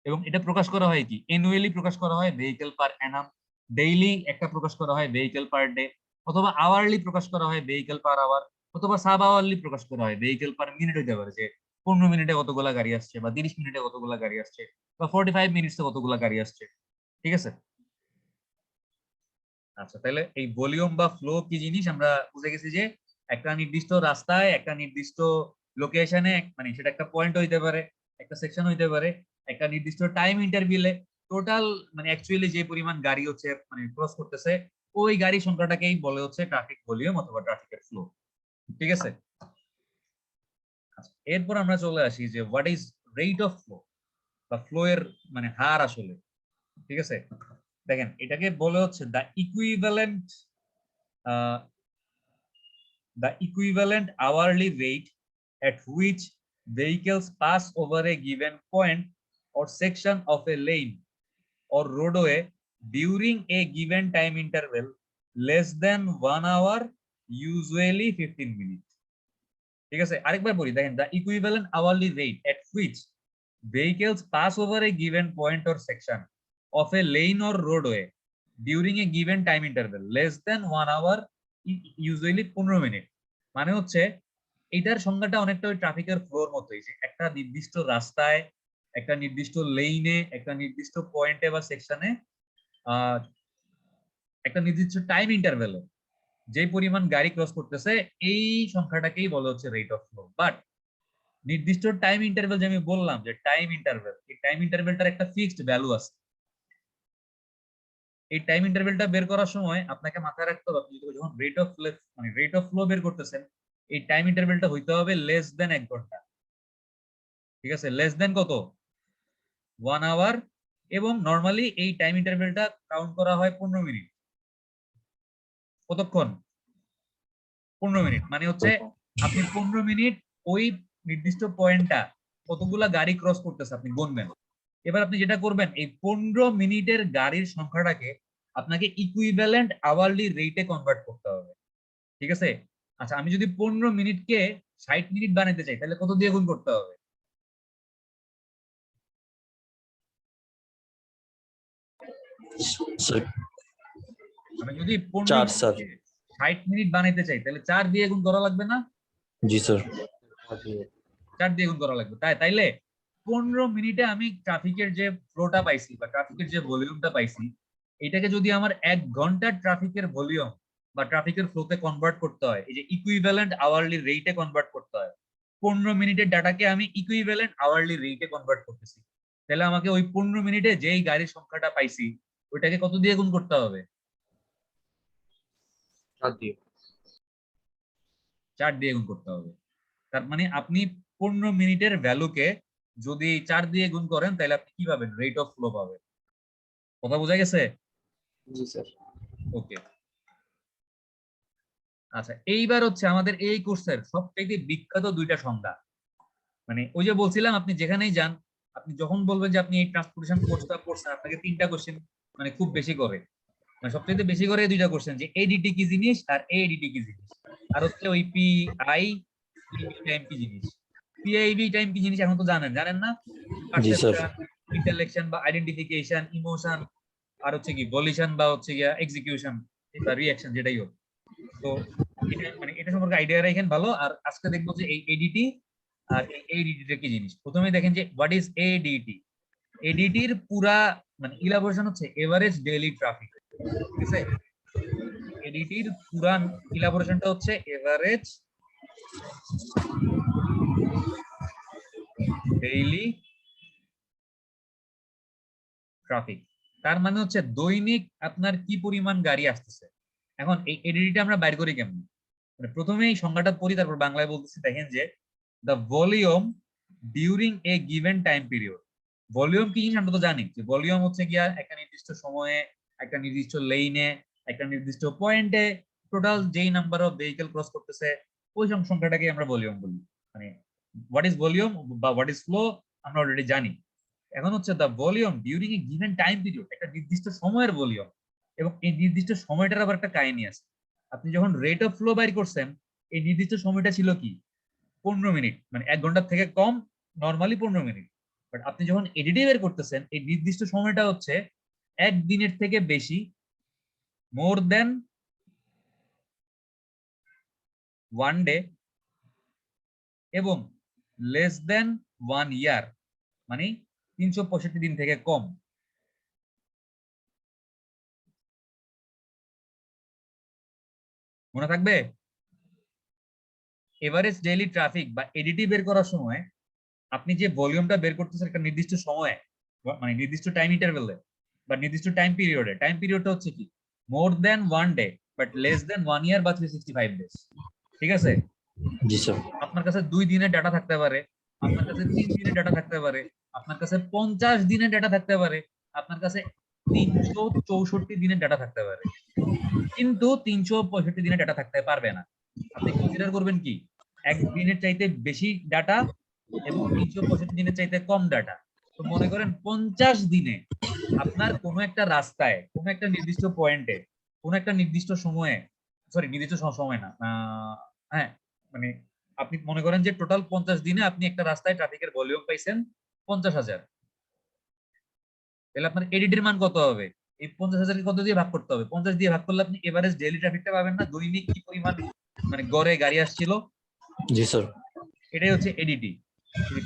এবং এটা প্রকাশ করা হয় কি, অ্যানুয়ালি প্রকাশ করা হয় ভেহিকেল পার অ্যানাম, ডেইলি একটা প্রকাশ করা হয় ভেহিকেল পার ডে, অথবা আওয়ারলি প্রকাশ করা হয় ভেহিকেল পার আওয়ার, অথবা সাব আওয়ারলি প্রকাশ করা হয় ভেহিকেল পার মিনিট হইতে পারে, যে 15 মিনিটে কতগুলা গাড়ি আসছে, বা 30 মিনিটে কতগুলা গাড়ি আসছে, বা 45 মিনিটসে কতগুলা গাড়ি আসছে। ঠিক আছে, আচ্ছা তাহলে এই ভলিউম বা ফ্লো কি জিনিস আমরা বুঝে গেছি, যে একটা নির্দিষ্ট রাস্তায় একটা নির্দিষ্ট লোকেশনে, মানে সেটা একটা পয়েন্ট হইতে পারে, একটা সেকশন হইতে পারে, একটা নির্দিষ্ট টাইম ইন্টারভ্যালে টোটাল, মানে অ্যাকচুয়ালি যে পরিমাণ গাড়ি হচ্ছে মানে ক্রস করতেছে, ওই গাড়ি সংখ্যাটাকেই বলে হচ্ছে ট্রাফিক ভলিউম অথবা ট্রাফিকের ফ্লো। ঠিক আছে, আচ্ছা এরপর আমরা চলে আসি যে what is rate of flow, বা ফ্লো এর মানে হার আসলে। ঠিক আছে, দেখেন এটাকে বলে হচ্ছে the equivalent hourly rate at which vehicles pass over a given point or section of a lane or roadway during a given time interval less than 1 hour, usually 15 minutes. ঠিক আছে, আরেকবার বলি, দেখেন the equivalent hourly rate at which vehicles pass over a given point or section of a lane or roadway during a given time interval less than 1 hour, usually 15 minute. মানে হচ্ছে এটার সংজ্ঞাটা অনেকটা ওই ট্রাফিকের ফ্লোর মতোই, যে একটা নির্দিষ্ট রাস্তায় একটা নির্দিষ্ট লেইনে একটা নির্দিষ্ট পয়েন্টে বা সেকশনে একটা নির্দিষ্ট টাইম ইন্টারভ্যালে যে পরিমাণ গাড়ি ক্রস করতেছে, এই সংখ্যাটাকেই বলা হচ্ছে রেট অফ ফ্লো। বাট নির্দিষ্ট টাইম ইন্টারভেল যে আমি বললাম যে টাইম ইন্টারভেল, এই টাইম ইন্টারভেলটার একটা ফিক্সড ভ্যালু আছে। এই টাইম ইন্টারভেলটা বের করার সময় আপনাকে মাথায় রাখতে হবে, আপনি যখন রেট অফ ফ্লো বের করতেছেন, এই টাইম ইন্টারভেলটা হইতে হবে লেস দেন 1 ঘন্টা। ঠিক আছে, লেস দেন কত? 1 আওয়ার। এবং নরমালি এই টাইম ইন্টারভেলটা কাউন্ট করা হয় 15 মিনিট। কতক্ষণ? 15 মিনিট। মানে হচ্ছে আপনি 15 মিনিট ওই নির্দিষ্ট পয়েন্টটা কতগুলা গাড়ি ক্রস করতেছে আপনি গুনবেন। এবার আপনি যেটা করবেন, এই 15 মিনিটের গাড়ির সংখ্যাটাকে আপনাকে ইকুইভ্যালেন্ট আওয়ারলি রেটে কনভার্ট করতে হবে। ঠিক আছে? আচ্ছা, আমি যদি 15 মিনিটকে 60 মিনিট বানাইতে চাই তাহলে কত দিয়ে গুণ করতে হবে? স্যার আমি যদি 15 4 স্যার। মিনিটকে 60 মিনিট বানাইতে চাই তাহলে 4 দিয়ে গুণ করা লাগবে না? জি স্যার। 4 দিয়ে গুণ করা লাগবে। তাইলে 15 মিনিটে আমি ট্রাফিকের যে ফ্লোটা পাইছি বা ট্রাফিকের যে ভলিউমটা পাইছি, এটাকে যদি আমার 1 ঘন্টার ট্রাফিকের ভলিউম বা ট্রাফিকের ফ্লোতে কনভার্ট করতে হয়, এই যে ইকুইভ্যালেন্ট আওয়ারলি রেটে কনভার্ট করতে হয়, 15 মিনিটের ডাটাকে আমি ইকুইভ্যালেন্ট আওয়ারলি রেটে কনভার্ট করতেছি, তাহলে আমাকে ওই 15 মিনিটে যেই গাড়ির সংখ্যাটা পাইছি ওইটাকে কত দিয়ে গুণ করতে হবে? 4 দিয়ে গুণ করতে হবে। তার মানে আপনি 15 মিনিটের ভ্যালুকে যদি 4 দিয়ে গুণ করেন তাহলে আপনি কি পাবেন? রেট অফ ফ্লো পাবেন। কথা বোঝা গেছে? জি স্যার। ওকে। আচ্ছা, এইবার হচ্ছে আমাদের এই কোর্সের সবথেকে বিখ্যাত 2টা সংজ্ঞা। মানে ওই যে বলছিলাম, আপনি যেখানেই যান, আপনি যখন বলবেন যে আপনি এই ট্রান্সপোর্টেশন কোর্সটা পড়ছেন, আপনাকে 3টা কোশ্চেন মানে খুব বেশি করে, মানে সবচেয়ে বেশি করে 2টা কোশ্চেন, যে এডিটি কি জিনিস আর এডিটি কি জিনিস, আর হচ্ছে ওই পিআই টাইম কি জিনিস। পিআইবি টাইম কি জিনিস এখন তো জানেন না? জি স্যার। পারসেপশন, ইন্টারলেকশন বা আইডেন্টিফিকেশন, ইমোশন, আর হচ্ছে কি ভলিউশন বা হচ্ছে গিয়া এক্সিকিউশন বা রিঅ্যাকশন, যেটাই হোক। তো এটা মানে এটা সম্পর্কে আইডিয়া রাখেন ভালো। আর আজকে দেখবো যে এই এডিটি আর এই এডিটিটা কি জিনিস। প্রথমে দেখেন যে হোয়াট ইজ এডিটি। এডিটির পুরা মানে ইলাবোরেশন হচ্ছে এভারেজ ডেইলি ট্রাফিক। ঠিক আছে, এডিটির পুরা ইলাবোরেশনটা হচ্ছে এভারেজ ডেইলি ট্রাফিক। তার মানে হচ্ছে দৈনিক আপনার কি পরিমাণ গাড়ি আসতেছে। এখন এই এডিটিটা আমরা বাইর করি কেমন? মানে প্রথমে এই সংজ্ঞাটা পড়ি, তারপর বাংলায় বলতেছি। দেখেন যে the volume during a given time period. Volume কি জিনিস আমরা তো জানি, যে ভলিউম হচ্ছে গিয়া একটা নির্দিষ্ট সময়ে, একটা নির্দিষ্ট লেইনে, একটা নির্দিষ্ট পয়েন্টে টোটাল যেই নাম্বার অফ ভেহিকল ক্রস করতেছে ওই সংখ্যাটাকে আমরা ভলিউম বলি। মানে হোয়াট ইজ ভলিউম বা হোয়াট ইজ ফ্লো আমরা অলরেডি জানি। এখন হচ্ছে the volume during a given time period, একটা নির্দিষ্ট সময়ের ভলিউম। এবং এই নির্দিষ্ট সময়টার আবার একটা কাহিনী আছে। আপনি যখন রেট অফ ফ্লো বাইর করছেন, এই নির্দিষ্ট সময়টা ছিল কি? 15 মিনিট, মানে 1 ঘন্টার থেকে কম, নরমালি 15 মিনিট। বাট আপনি যখন এডিটি বের করতেছেন, এই নির্দিষ্ট সময়টা হচ্ছে 1 দিনের থেকে বেশি, মোর দেন 1 ডে, এবং লেস দেন 1 ইয়ার, মানে 365 দিন থেকে কম। মনে থাকবে? এভারেজ ডেইলি ট্রাফিক বা এডিটি বের করার সময় আপনি যে ভলিউমটা বের করতেছেন একটা নির্দিষ্ট সময়ে, মানে নির্দিষ্ট টাইম ইন্টারভেলে বা নির্দিষ্ট টাইম পিরিয়ডে, টাইম পিরিয়ডটা হচ্ছে কি? মোর দেন 1 ডে বাট লেস দেন 1 ইয়ার বা 365 ডেজ। ঠিক আছে? জি স্যার। আপনার কাছে 2 দিনের ডাটা থাকতে পারে, আপনার কাছে 3 দিনের ডাটা থাকতে পারে, আপনার কাছে 50 দিনের ডাটা থাকতে পারে, আপনার কাছে 364 দিনের ডাটা থাকতে পারে, কিন্তু 365 দিনের ডাটা থাকতে পারবে না। আপনি কনসিডার করবেন কি? 1 দিনের চাইতে বেশি ডাটা এবং 365 দিনের চাইতে কম ডাটা। তো মনে করেন 50 দিনে আপনার কোনো একটা রাস্তায়, কোনো একটা নির্দিষ্ট পয়েন্টে, কোনো একটা নির্দিষ্ট সময়ে, সরি নির্দিষ্ট সময় না, হ্যাঁ, মানে আপনি মনে করেন যে টোটাল 50 দিনে আপনি একটা রাস্তায় ট্রাফিকের ভলিউম পাইছেন 50,000। তাহলে আপনার এডিটির মান কত হবে? এই 50,000 কত দিয়ে ভাগ করতে হবে? 50 দিয়ে ভাগ করলে আপনি এভারেজ ডেইলি ট্রাফিকটা পাবেন না, দৈনিক কি পরিমাণ মানে গড়ে গাড়ি আসছিল। জি স্যার। এটাই হচ্ছে এডিটি।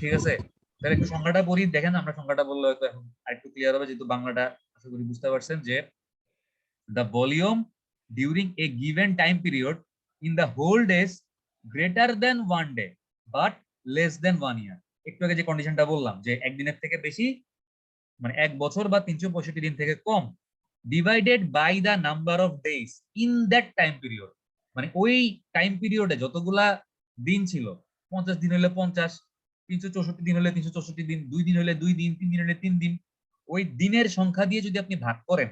ঠিক আছে, তাহলে একটু সংখ্যাটা পড়ি। দেখেন, আমরা সংখ্যাটা বললে হয়তো এখন আরেকটু ক্লিয়ার হবে, যেহেতু বাংলাটা আশা করি বুঝতে পারছেন। যে the volume during a given time period in the whole days greater than 1 day but less than 1 ইয়ার। একটু আগে যে কন্ডিশনটা বললাম যে একদিনের থেকে বেশি, মানে 1 বছর বা 365 দিন থেকে কম, divided by the number of days in that time period. মানে ওই টাইম পিরিয়ডে যতগুলা দিন ছিল, 50 দিন হলে 50, 364 দিন হলে 364 দিন, 2 দিন হলে 2 দিন, 3 দিন হলে 3 দিন, ওই দিনের সংখ্যা দিয়ে যদি আপনি ভাগ করেন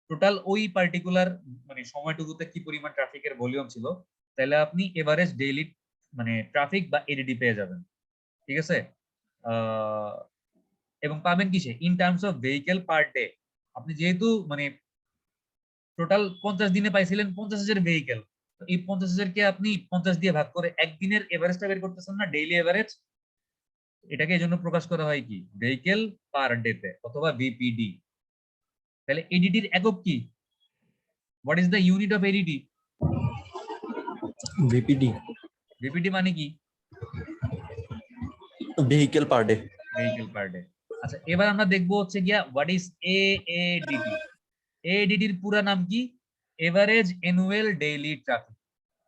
টোটাল ওই পার্টিকুলার মানে সময়টুকুতে কি পরিমাণ ট্রাফিকের ভলিউম ছিল, তাহলে আপনি এভারেজ ডেইলি মানে ট্রাফিক বা এডিডি পেয়ে যাবেন। ঠিক আছে? এবং পাবেন কিসে? In terms of vehicle per day. আপনি যেহেতু মানে টোটাল 50 দিনে পাইছিলেন 50,000 ভেহিকেল, তো এই 50,000 কে আপনি 50 দিয়ে ভাগ করে একদিনের এভারেজটা বের করতেছেন না, ডেইলি এভারেজ। এটাকে এই জন্য প্রকাশ করা হয় কি ভেহিকেল পার ডে তে, অথবা ভিপিডি। তাহলে এডিডির একক কি? What is the unit of ADD? VPD, ভিপিডি মানে কি? vehicle per day. Vehicle per day. আচ্ছা, এবার আমরা দেখবো হচ্ছে গিয়া হোয়াট ইজ এএডিটি। এএডিটির পুরা নাম কি? Average annual daily traffic.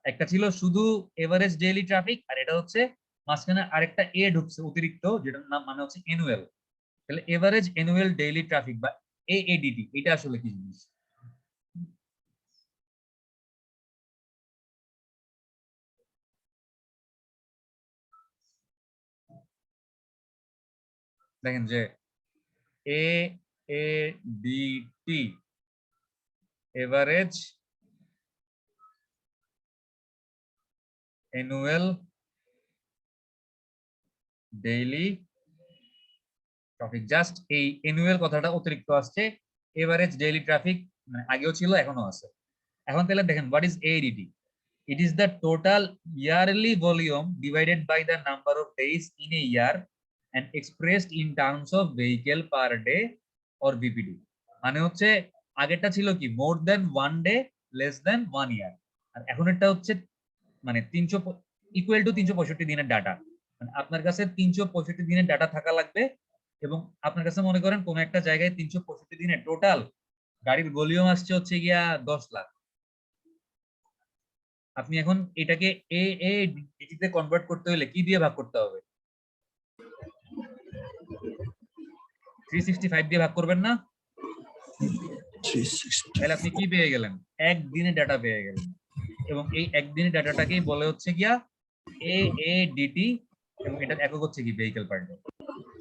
একটা ছিল শুধু এভারেজ ডেইলি ট্রাফিক, আর এটা হচ্ছে মাঝখানে আরেকটা এ ঢুকছে অতিরিক্ত, যেটার নাম মানে হচ্ছে অ্যানুয়াল। তাহলে এভারেজ অ্যানুয়াল ডেইলি ট্রাফিক বা এএডিটি এটা আসলে কি জিনিস? দেখেন যে AADT average annual daily traffic. Just এই অ্যানুয়াল কথাটা অতিরিক্ত আসছে, এভারেজ ডেইলি ট্রাফিক মানে আগেও ছিল এখনো আছে। এখন তাহলে দেখেন what is AADT? It is the total yearly volume divided by the number of days in a year and expressed in terms of vehicle per day or VPD. মানে হচ্ছে আগেরটা ছিল কি মোর দেন 1 ডে লেস দেন 1 ইয়ার, আর এখন এটা হচ্ছে মানে 300 equal to 365 দিনের ডাটা। মানে আপনার কাছে 365 দিনের ডাটা থাকা লাগবে, এবং আপনার কাছে মনে করেন কোন একটা জায়গায় 365 দিনে টোটাল গাড়ির ভলিউম আসছে হচ্ছে গিয়া 10 লাখ। আপনি এখন এটাকে এএডিটি তে কনভার্ট করতে হলে কি দিয়ে ভাগ করতে হবে? 365 দিয়ে ভাগ করবেন না? 360. তাহলে আপনি কি পেয়ে গেলেন? একদিনে ডাটা পেয়ে গেলেন, এবং এই একদিনের ডাটাটাকেই বলে হচ্ছে গিয়া এএডিটি, এবং এটার একক হচ্ছে কি ভেহিকেল পার ডে।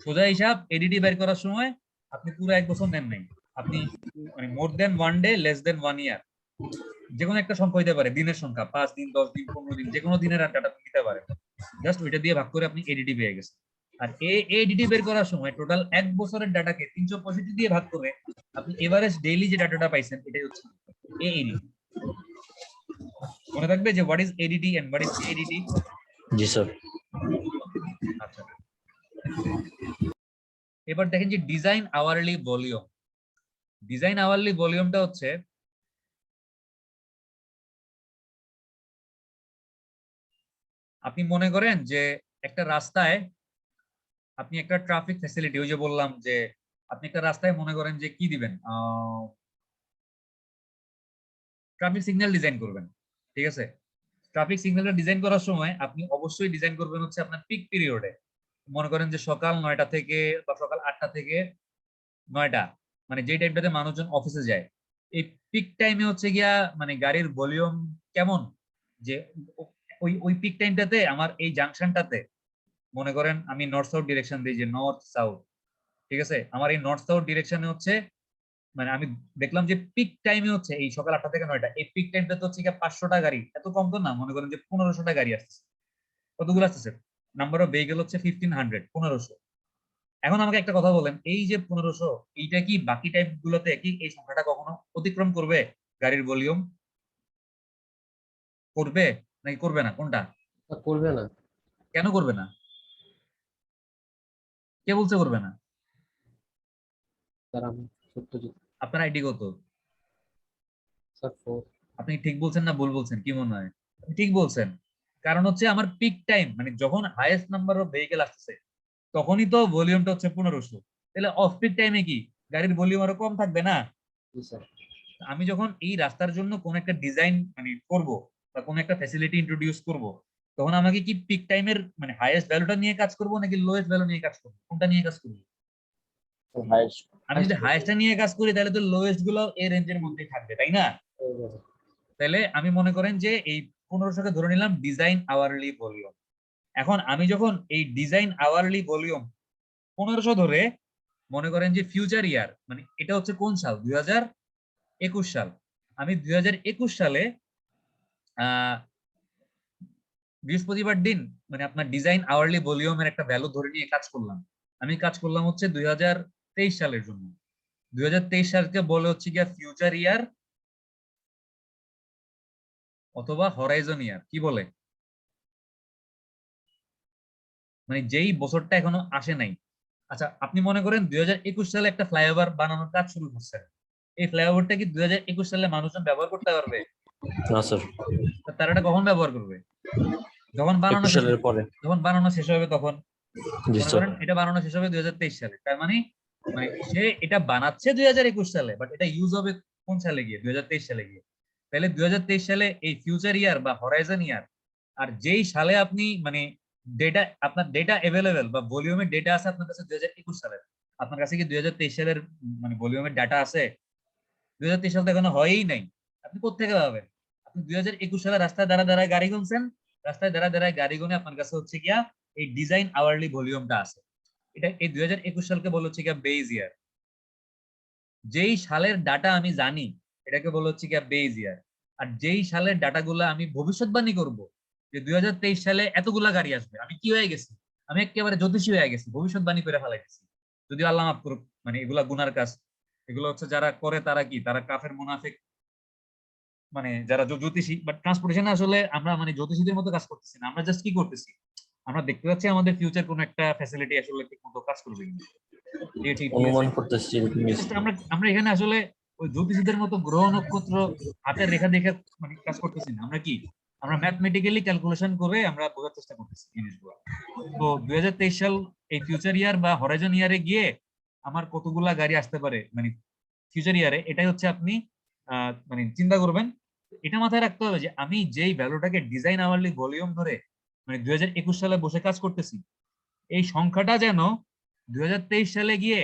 সোজা হিসাব, এডিটি বের করার সময় আপনি পুরো 1 বছর নেন নাই, আপনি মানে মোর দেন 1 ডে লেস দেন 1 ইয়ার, যে কোনো একটা সংখ্যা হইতে পারে, দিনের সংখ্যা 5 দিন 10 দিন 15 দিন, যে কোনো দিনের ডাটা আপনি নিতে পারেন। জাস্ট ওইটা দিয়ে ভাগ করে আপনি এডিটি পেয়ে গেছেন। আর এডিটি বের করার সময় টোটাল 1 বছরের ডাটাকে 365 দিয়ে ভাগ করে আপনি এভারেজ ডেইলি যে ডাটাটা পাইছেন এটাই হচ্ছে এএডিটি। মনে থাকবে যে what is ADT and what is ADT? জি স্যার। আচ্ছা, এবার দেখেন যে design hourly volume. Design hourly ভলিউমটা হচ্ছে আপনি মনে করেন যে একটা রাস্তায় আপনি একটা ট্রাফিক ফ্যাসিলিটি, ওই যে বললাম যে আপনি একটা রাস্তায় মনে করেন যে কি দিবেন, ট্রাফিক সিগন্যাল ডিজাইন করবেন। ঠিক আছে? ট্রাফিক সিগন্যালটা ডিজাইন করার সময় আপনি অবশ্যই ডিজাইন করবেন হচ্ছে আপনার পিক পিরিয়ডে। মনে করেন যে সকাল 9টা থেকে বা সকাল 8টা থেকে 9টা, মানে যে টাইমটাতে মানুষজন অফিসে যায়, এই পিক টাইমে হচ্ছে গিয়া মানে গাড়ির ভলিউম কেমন, যে ওই ওই পিক টাইমটাতে আমার এই জাংশনটাতে মনে করেন আমি নর্থ সাউথ ডিরেকশন দিই, যে নর্থ সাউথ। ঠিক আছে? আমার এই নর্থ সাউথ ডিরেকশনে হচ্ছে মানে আমি দেখলাম যে পিক টাইমে হচ্ছে এই সকাল 8টা থেকে 9টা, এই পিক টাইমটা তো হচ্ছে 500টা গাড়ি, এত কম তো না, মনে করেন যে 1500টা গাড়ি আসতেছে। কতগুলো আসতেছে? নাম্বার অফ ভেহিকল হচ্ছে 1500, 1500। এখন আমাকে একটা কথা বলেন, এই যে 1500, এইটা কি বাকি টাইম গুলোতে কি এই সংখ্যাটা কখনো অতিক্রম করবে? গাড়ির ভলিউম করবে নাকি করবে না? কোনটা? করবে না কেন করবে না? কে বলছে করবে না? স্যার, আমি সত্যজিৎ আপনার আইডি কত? স্যার 4। আপনি ঠিক বলছেন না ভুল বলছেন, কি মনে হয়? আপনি ঠিক বলছেন, কারণ হচ্ছে আমার পিক টাইম মানে যখন হাইয়েস্ট নাম্বার অফ ভেহিকেল আসতেছে তখনই তো ভলিউমটা হচ্ছে 1500। তাহলে অফ পিক টাইমে কি গাড়ির ভলিউম আরো কম থাকবে না? জি স্যার। আমি যখন এই রাস্তার জন্য কোন একটা ডিজাইন মানে করব বা কোন একটা ফ্যাসিলিটি ইন্ট্রোডিউস করব, তখন আমাকে কি পিক টাইমের মানে হাইয়েস্ট ভ্যালুটা নিয়ে কাজ করব নাকি লোয়েস্ট ভ্যালু নিয়ে কাজ করব, কোনটা নিয়ে কাজ করব? হাইয়েস্ট আমি যদি হাইয়েস্টটা নিয়ে কাজ করি তাহলে তো লোয়েস্ট গুলো এই রেঞ্জের মধ্যেই থাকবে, তাই না? তাহলে আমি মনে করেন যে এই 1500কে ধরে নিলাম ডিজাইন আওয়ারলি ভলিউম। এখন আমি যখন এই ডিজাইন আওয়ারলি ভলিউম 1500 ধরে মনে করেন যে ফিউচার ইয়ার, মানে এটা হচ্ছে কোন সাল, 2021 সাল, আমি 2021 সালে বৃহস্পতিবার দিন মানে আপনার ডিজাইন আওয়ারলি ভলিউমের একটা ভ্যালু ধরে নিয়ে কাজ করলাম। আমি কাজ করলাম হচ্ছে 2023 সালের জন্য। 2023 সালকে বলে হচ্ছে গিয়া ফিউচার ইয়ার অথবা হরাইজন ইয়ার, কি বলে, মানে যেই বছরটা এখনো আসে নাই। আচ্ছা আপনি মনে করেন 2021 সালে একটা ফ্লাইওভার বানানোর কাজ শুরু করছেন, এই ফ্লাইওভারটা কি 2021 সালে মানুষজন ব্যবহার করতে পারবে? না স্যার, তারা এটা কখন ব্যবহার করবে? যখন বানানো 21 সালের পরে। যখন বানানো শেষ হবে তখন। জি মনে স্যার। করেন এটা বানানো শেষ হবে 2023 সালে, তার মানে মানে সে এটা বানাচ্ছে 2021 সালে, বাট এটা ইউজ হবে কোন সালে গিয়ে, 2023 সালে গিয়ে। তাহলে 2023 সালে এই ফিউচার ইয়ার বা হরাইজন ইয়ার, আর যেই সালে আপনি মানে ডেটা, আপনার ডেটা অ্যাভেলেবেল বা ভলিউমের ডেটা আছে আপনার কাছে 2021 সালের, আপনার কাছে কি 2023 সালের মানে ভলিউমের ডাটা আছে? 2023 সাল তো এখনো হয়ই নাই, আপনি কোত্থেকে পাবেন? আপনি 2021 সালে রাস্তায় দাঁড়ায় গাড়ি গুনছেন, রাস্তায় দাঁড়ায় গাড়ি গুনে আপনার কাছে হচ্ছে গিয়া এই ডিজাইন আওয়ারলি ভলিউমটা আছে। এটা এই 2021 সালকে বলা হচ্ছে গিয়া বেজ ইয়ার। যেই সালের ডাটা আমি জানি এটাকে বলা হচ্ছে গিয়া বেজ ইয়ার। আর যেই সালের ডাটাগুলো আমি ভবিষ্যৎবাণী করব যে 2023 সালে এতগুলা গাড়ি আসবে, আমি কি হয়ে গেছি, আমি একেবারে জ্যোতিষী হয়ে গেছি, ভবিষ্যৎবাণী করে ফেলাইতেছি। যদি আল্লাহ মাফ করুক, মানে এগুলা গুনার কাজ, এগুলো হচ্ছে যারা করে তারা কি, তারা কাফের মুনাফিক, মানে যারা জ্যোতিষী। বাট ট্রান্সপোর্টেশনে আসলে আমরা মানে জ্যোতিষীদের মতো কাজ করতেছি না, আমরা জাস্ট কি করতেছি, আমরা দেখতে পাচ্ছি আমাদের ফিউচার কোন একটা ফ্যাসিলিটি আসলে ঠিক মতো কাজ করবে কিনা, ঠিক অনুমান আছে? করতেছি। Just আমরা এখানে আসলে ওই জ্যোতিষীদের মতো গ্রহ নক্ষত্র হাতের রেখা দেখে মানে কাজ করতেছি না, আমরা কি, আমরা ম্যাথমেটিক্যালি ক্যালকুলেশন করে আমরা বোঝার চেষ্টা করতেছি জিনিসগুলো। তো 2023 সাল এই ফিউচার ইয়ার বা হরাইজন ইয়ারে গিয়ে আমার কতগুলা গাড়ি আসতে পারে মানে ফিউচার ইয়ারে, এটাই হচ্ছে আপনি মানে চিন্তা করবেন। এটা মাথায় রাখতে হবে যে আমি যেই ভ্যালুটাকে ডিজাইন আওয়ারলি ভলিউম ধরে মানে 2021 সালে বসে কাজ করতেছি, এই সংখ্যাটা যেন 2023 সালে গিয়ে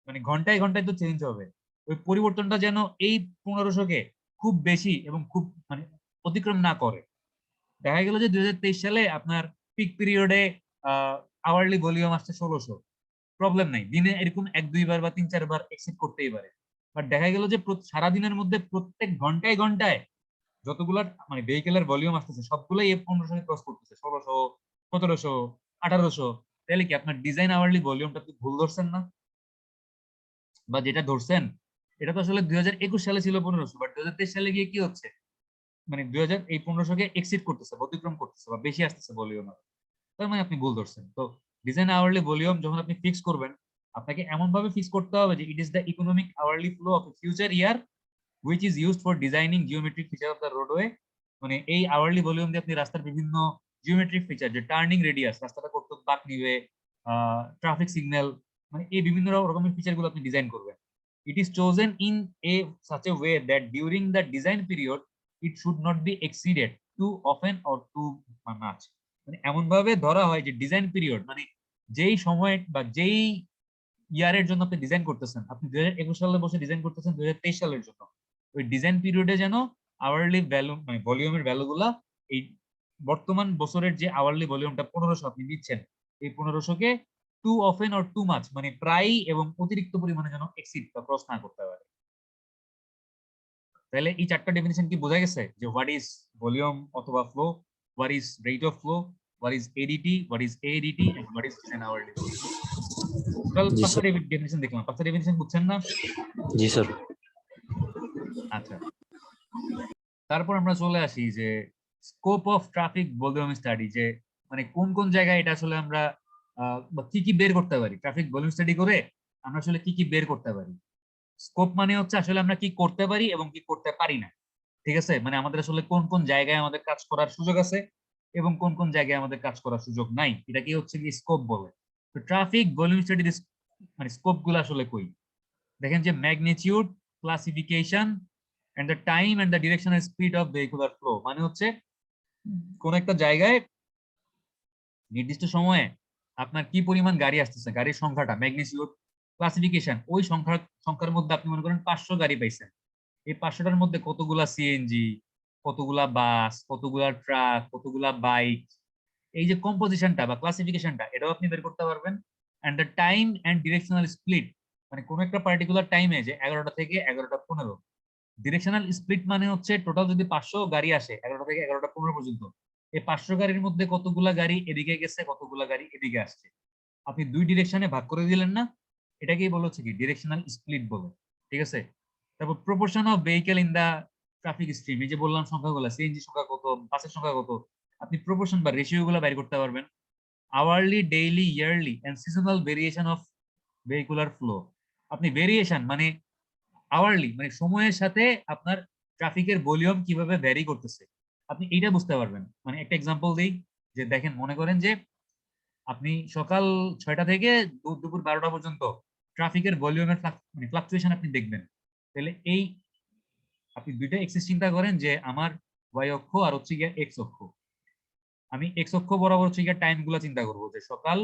মানে ঘন্টায় ঘন্টায় তো চেঞ্জ হবে, ওই পরিবর্তনটা যেন এই 1500কে খুব বেশি এবং খুব মানে অতিক্রম না করে। দেখা গেল যে 2023 সালে আপনার পিক পিরিয়ডে আওয়ারলি ভলিউম আসছে 1600, প্রবলেম নাই, দিনে এরকম 1-2 বার বা 3-4 বার এক্সিড করতেই পারে। বাট দেখা গেল যে সারাদিনের মধ্যে প্রত্যেক ঘন্টায় ঘন্টায় যতগুলো মানে ভেহিকেলের ভলিউম আসতেছে সবগুলোই এই 1500 ক্রস করতেছে, 1600, 1700, 1800। তাহলে কি আপনার ডিজাইন আওয়ারলি ভলিউমটা কি ভুল ধরছেন না? বা যেটা ধরছেন এটা তো আসলে 2021 সালে ছিল 1500, বাট 2023 সালে গিয়ে কি হচ্ছে, মানে 2000 এই 1500কে এক্সিড করতেছে, অতিক্রম করতেছে বা বেশি আসতেছে ভলিউম। তার মানে আপনি ভুল ধরছেন। তো ডিজাইন আওয়ারলি ভলিউম যখন আপনি ফিক্স করবেন, আপনাকে এমন ভাবে ফিক্স করতে হবে যে it is the economic hourly flow of future year which is used for designing geometric feature of the roadway. মানে এই আওয়ারলি ভলিউম দিয়ে আপনি রাস্তার বিভিন্ন জিওমেট্রিক ফিচার, যে টার্নিং রেডিয়াস, রাস্তাটা কত বাঁক নিবে, ট্রাফিক সিগন্যাল, মানে এই বিভিন্ন রকমের ফিচার গুলো আপনি ডিজাইন করবেন। It is chosen in a such a way that during the design period it should not be exceeded too often or too much. মানে এমন ভাবে ধরা হয় যে ডিজাইন পিরিয়ড মানে যেই সময় বা যেই ইয়ারের জন্য আপনি ডিজাইন করতেছেন, আপনি 2021 সালে বসে ডিজাইন করতেছেন 2023 সালের জন্য, ওই ডিজাইন পিরিয়ডে যেন আওয়ারলি ভ্যালু মানে ভলিউমের ভ্যালুগুলা এই বর্তমান বছরের যে আওয়ারলি ভলিউমটা 1500 আপনি দিচ্ছেন, এই 1500কে too often or too much মানে প্রায় এবং অতিরিক্ত পরিমাণে যেন এক্সিড বা ক্রস না করতে পারে। তাহলে এই চারটা ডেফিনিশন কি বোঝা গেছে যে হোয়াট ইজ ভলিউম অথবা flow, what is rate of flow, what is ADT, what is ADT and what is design hourly volume. Total জি 5টা স্যার। ডেফিনিশন দেখলাম, 5টা ডেফিনিশন বুঝছেন না? জি স্যার। আচ্ছা, তারপর আমরা চলে আসি যে scope of traffic volume study, যে মানে কোন কোন জায়গায় এটা আসলে আমরা বা কি কি বের করতে পারি, ট্রাফিক ভলিউম স্টাডি করে আমরা আসলে কি কি বের করতে পারি। স্কোপ মানে হচ্ছে আসলে আমরা কি করতে পারি এবং কি করতে পারি না, ঠিক আছে, মানে আমাদের আসলে কোন কোন জায়গায় আমাদের কাজ করার সুযোগ আছে এবং কোন কোন জায়গায় আমাদের কাজ করার সুযোগ নাই, এটা কি হচ্ছে কি স্কোপ বলে। তো ট্রাফিক ভলিউম স্টাডির মানে স্কোপ গুলো আসলে কই, দেখেন যে magnitude, classification and the time and the direction and speed of vehicular flow, মানে হচ্ছে কোন একটা জায়গায় নির্দিষ্ট সময়ে আপনার কি পরিমাণ গাড়ি আসতেছে, গাড়ির সংখ্যাটা, ম্যাগনিটিউড, ক্লাসিফিকেশন, ওই সংখ্যার মধ্যে আপনি মনে করেন 500 গাড়ি পাইছেন। এই 500টার মধ্যে কতগুলা সিএনজি, কতগুলা বাস, কতগুলা ট্রাক, কতগুলা বাইক, এই যে কম্পোজিশনটা বা ক্লাসিফিকেশনটা, এটাও আপনি বের করতে পারবেন। And the time and directional split, মানে কোন একটা পার্টিকুলার টাইমে যে 11টা থেকে 11টা 15, ডিরেকশনাল স্প্লিট মানে হচ্ছে টোটাল যদি 500 গাড়ি আসে 11টা থেকে 11টা 15 পর্যন্ত, এই 500 গাড়ির মধ্যে কতগুলা গাড়ি এদিকে গেছে, কতগুলা গাড়ি এদিকে আসছে, আপনি দুই ডিরেকশনে ভাগ করে দিলেন না, এটাকেই বলা হচ্ছে কি ডিরেকশনাল স্প্লিট বলে। ঠিক আছে। তারপর proportion of vehicle in the traffic stream, এই যে বললাম সংখ্যাগুলো, সিএনজি সংখ্যা কত, বাসের সংখ্যা কত, আপনি প্রপোর্শন বা রেশিও গুলো বের করতে পারবেন। Hourly, daily, yearly and seasonal variation of vehicular flow, আপনি ভেরিয়েশন মানে আওয়ারলি মানে সময়ের সাথে আপনার ট্রাফিকের ভলিউম কিভাবে ভ্যারি করতেছে, আপনি এইটা বুঝতে পারবেন। মানে একটা এক্সাম্পল দিই, যে দেখেন মনে করেন যে আপনি সকাল 6টা থেকে দুপুর 12টা পর্যন্ত ট্রাফিকের ভলিউমের মানে ফ্লাকচুয়েশন আপনি দেখবেন। তাহলে এই আপনি দুইটা এক্সিস চিন্তা করেন, যে আমার ওয়াই অক্ষ আর হচ্ছে গিয়ে এক্স অক্ষ। আমি এক্স অক্ষ বরাবর হচ্ছে গিয়ে টাইম গুলা চিন্তা করবো, যে সকাল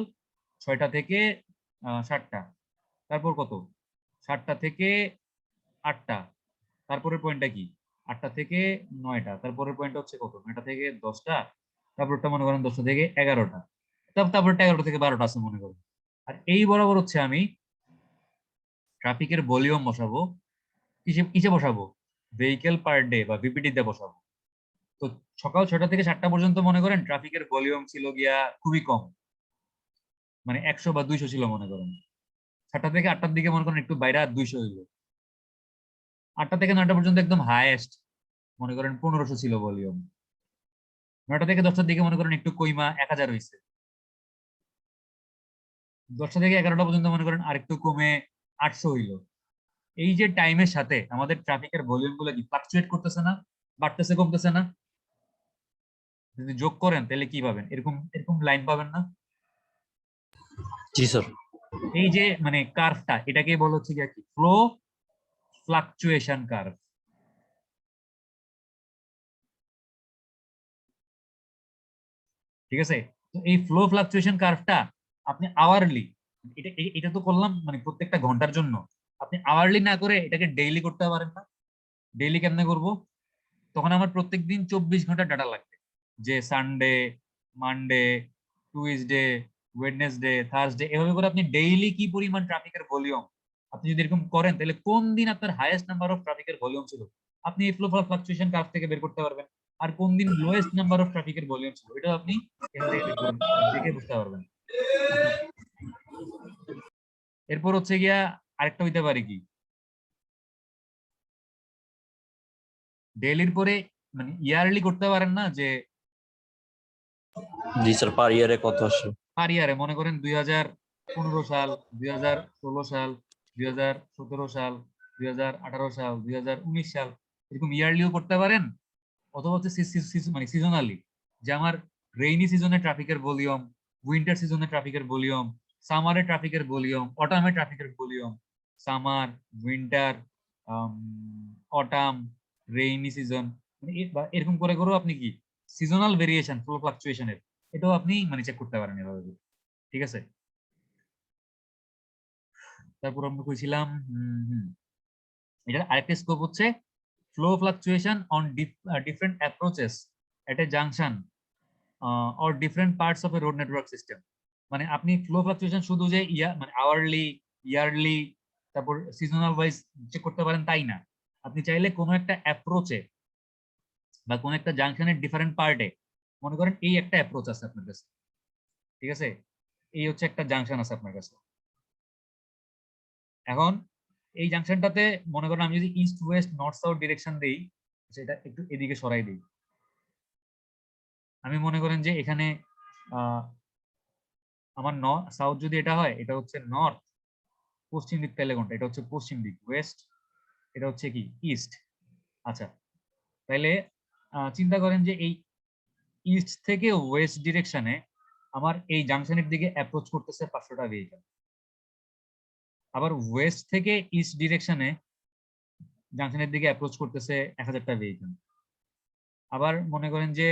6টা থেকে 7টা, তারপর কত 7টা থেকে 8টা, তারপরের পয়েন্টটা কি 8টা থেকে 9টা, তারপরের পয়েন্টটা হচ্ছে কত 9টা থেকে 10টা, তারপরটা মনে করেন 10টা থেকে 11টা, তারপরটা 11টা থেকে 12টা আছে মনে করেন। আর এই বরাবর হচ্ছে আমি ট্রাফিকের ভলিউম বসাবো, কিসে কিসে বসাবো, ভেহিকেল পার ডে বা ভিপিডি তে বসাবো। তো সকাল 6টা থেকে 7টা পর্যন্ত মনে করেন ট্রাফিকের ভলিউম ছিল গিয়া খুবই কম, মানে 100 বা 200 ছিল মনে করেন। 7টা থেকে 8টার দিকে মনে করেন একটু বাইরে 200 হইল। 8টা থেকে 9টা পর্যন্ত একদম হাইয়েস্ট মনে করেন 1500 ছিল ভলিউম। 9টা থেকে 10টার দিকে মনে করেন একটু কইমা 1000 হয়েছে। 10টা থেকে 11টা পর্যন্ত মনে করেন আরেকটু কমে 800 হইলো। এই যে টাইমের সাথে আমাদের ট্রাফিকের ভলিউম গুলো কি ফ্লাকচুয়েট করতেছে না, বাড়তেছে কমতেছে না? যদি যোগ করেন তাহলে কি পাবেন, এরকম এরকম লাইন পাবেন না? जी सर। এই যে মানে কার্ভটা, এটাকে বলা হচ্ছে কি ফ্লো ফ্লাকচুয়েশন কার্ভ। ঠিক আছে। তো এই ফ্লো ফ্লাকচুয়েশন কার্ভটা আপনি আওয়ারলি, এটা এটা তো করলাম মানে প্রত্যেকটা ঘন্টার জন্য, আপনি আওয়ারলি না করে এটাকে ডেইলি করতে পারেন না? ডেইলি কেমনে করব, তখন আমার প্রত্যেকদিন 24 ঘন্টা ডাটা লাগবে, যে Sunday, Monday, Tuesday, Wednesday, Thursday, এভাবে করে আপনি ডেইলি কি পরিমাণ ট্রাফিকের ভলিউম, আপনি যদি এরকম করেন তাহলে কোন দিন আপনার হাইয়েস্ট নাম্বার অফ ট্রাফিকের ভলিউম ছিল, আপনি এই ফ্লো ফ্লাকচুয়েশন কার্ভ থেকে বের করতে পারবেন। আর কোন দিন লোয়েস্ট নাম্বার অফ ট্রাফিকের ভলিউম ছিল, এটাও আপনি এখান থেকে বের করে দেখে বুঝতে পারবেন। এরপর হচ্ছে গিয়া আরেকটা হইতে পারে কি, ডেইলির পরে মানে ইয়ারলি করতে পারেন না, যে जी सर पर ईयर কত আসে? পার ইয়ারে মনে করেন 2015 সাল, 2016 সাল, 2017 সাল, 2018 সাল, 2019 সাল, এরকম ইয়ারলিও করতে পারেন। অথবা হচ্ছে মানে সিজনালি, যে আমার রেইনি সিজনে ট্রাফিকের ভলিউম, উইন্টার সিজনে ট্রাফিকের ভলিউম, সামারে ট্রাফিকের ভলিউম, অটামে ট্রাফিকের volume, summer, winter, autumn, rainy season, এরকম করে করেও আপনি কি সিজনাল ভেরিয়েশন ফ্লো ফ্লাকচুয়েশনের এটাও আপনি মানে চেক করতে পারেন এভাবে। ঠিক আছে। তারপর আমরা কইছিলাম এটার আরেকটা স্কোপ হচ্ছে flow fluctuation on different approaches at A junction or different parts of a road network system. মানে আপনি ফ্লো ফ্লাকচুয়েশন শুধু যে মানে আওয়ারলি, ইয়ারলি, তারপর সিজনাল ওয়াইজ চেক করতে পারেন তাই না, আপনি চাইলে কোনো একটা অ্যাপ্রোচে বা কোনো একটা জাংশনের ডিফারেন্ট পার্টে, মনে করেন এই একটা অ্যাপ্রোচ আছে আপনার কাছে, ঠিক আছে, এই হচ্ছে একটা জাংশন আছে আপনার কাছে। এখন এই জাংশনটাতে মনে করেন আমি যদি east West north south direction দেই, সেটা একটু এদিকে সরাই দিই, আমি মনে করেন যে এখানে আমার সাউথ যদি এটা হয়, এটা হচ্ছে নর্থ, পশ্চিম দিক তাহলে কোনটা, এটা হচ্ছে পশ্চিম দিক ওয়েস্ট, এটা হচ্ছে কি ইস্ট। আচ্ছা, তাইলে চিন্তা করেন যে এই ইস্ট থেকে ওয়েস্ট ডিরেকশনে আমার এই জাংশনের দিকে অ্যাপ্রোচ করতেছে 500টা ভেহিকল, আবার ওয়েস্ট থেকে ইস্ট ডিরেকশনে জাংশনের দিকে অ্যাপ্রোচ করতেছে 1000টা ভেহিকল, আবার মনে করেন যে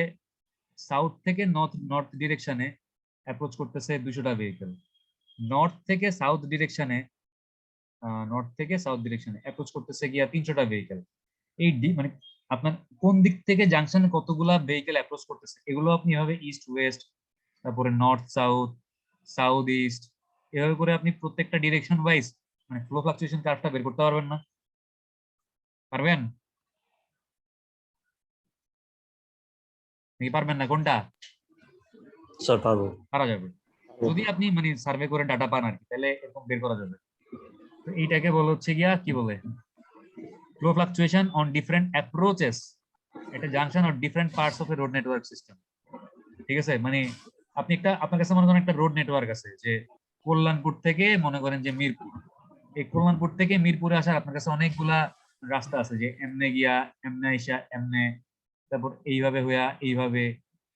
সাউথ থেকে নর্থ ডিরেকশনে অ্যাপ্রোচ করতেছে 200টা ভেহিকেল। নর্থ থেকে সাউথ ডিরেকশনে অ্যাপ্রোচ করতেছে গিয়া 300টা ভেহিকেল। এই মানে আপনার কোন দিক থেকে জাংশনে কতগুলা ভেহিকেল অ্যাপ্রোচ করতেছে এগুলো আপনি এভাবে ইস্ট ওয়েস্ট, তারপরে নর্থ সাউথ, সাউথ ইস্ট, এভাবে করে আপনি প্রত্যেকটা ডিরেকশন ওয়াইজ মানে ফ্লো ফ্লাকচুয়েশন কার্ভটা বের করতে পারবেন না? পারবেন নাকি পারবেন না? কোনটা স্যার পারবো। পারা যাবে যদি আপনি মানে সার্ভে করে ডাটা পান আর কি, তাহলে এরকম বের করা যাবে। তো এইটাকে বলা হচ্ছে গিয়া কি বলে, flow fluctuation on different approaches এটা junction or different parts of a road network system. ঠিক আছে, মানে আপনি আপনার কাছে মনে করেন একটা রোড নেটওয়ার্ক আছে, যে কল্যাণপুর থেকে মনে করেন যে মিরপুর, এই কল্যাণপুর থেকে মিরপুরে আসার আপনার কাছে অনেকগুলা রাস্তা আছে, যে এমনে গিয়া এমনে আইসা এমনে, তারপর এইভাবে হইয়া এইভাবে,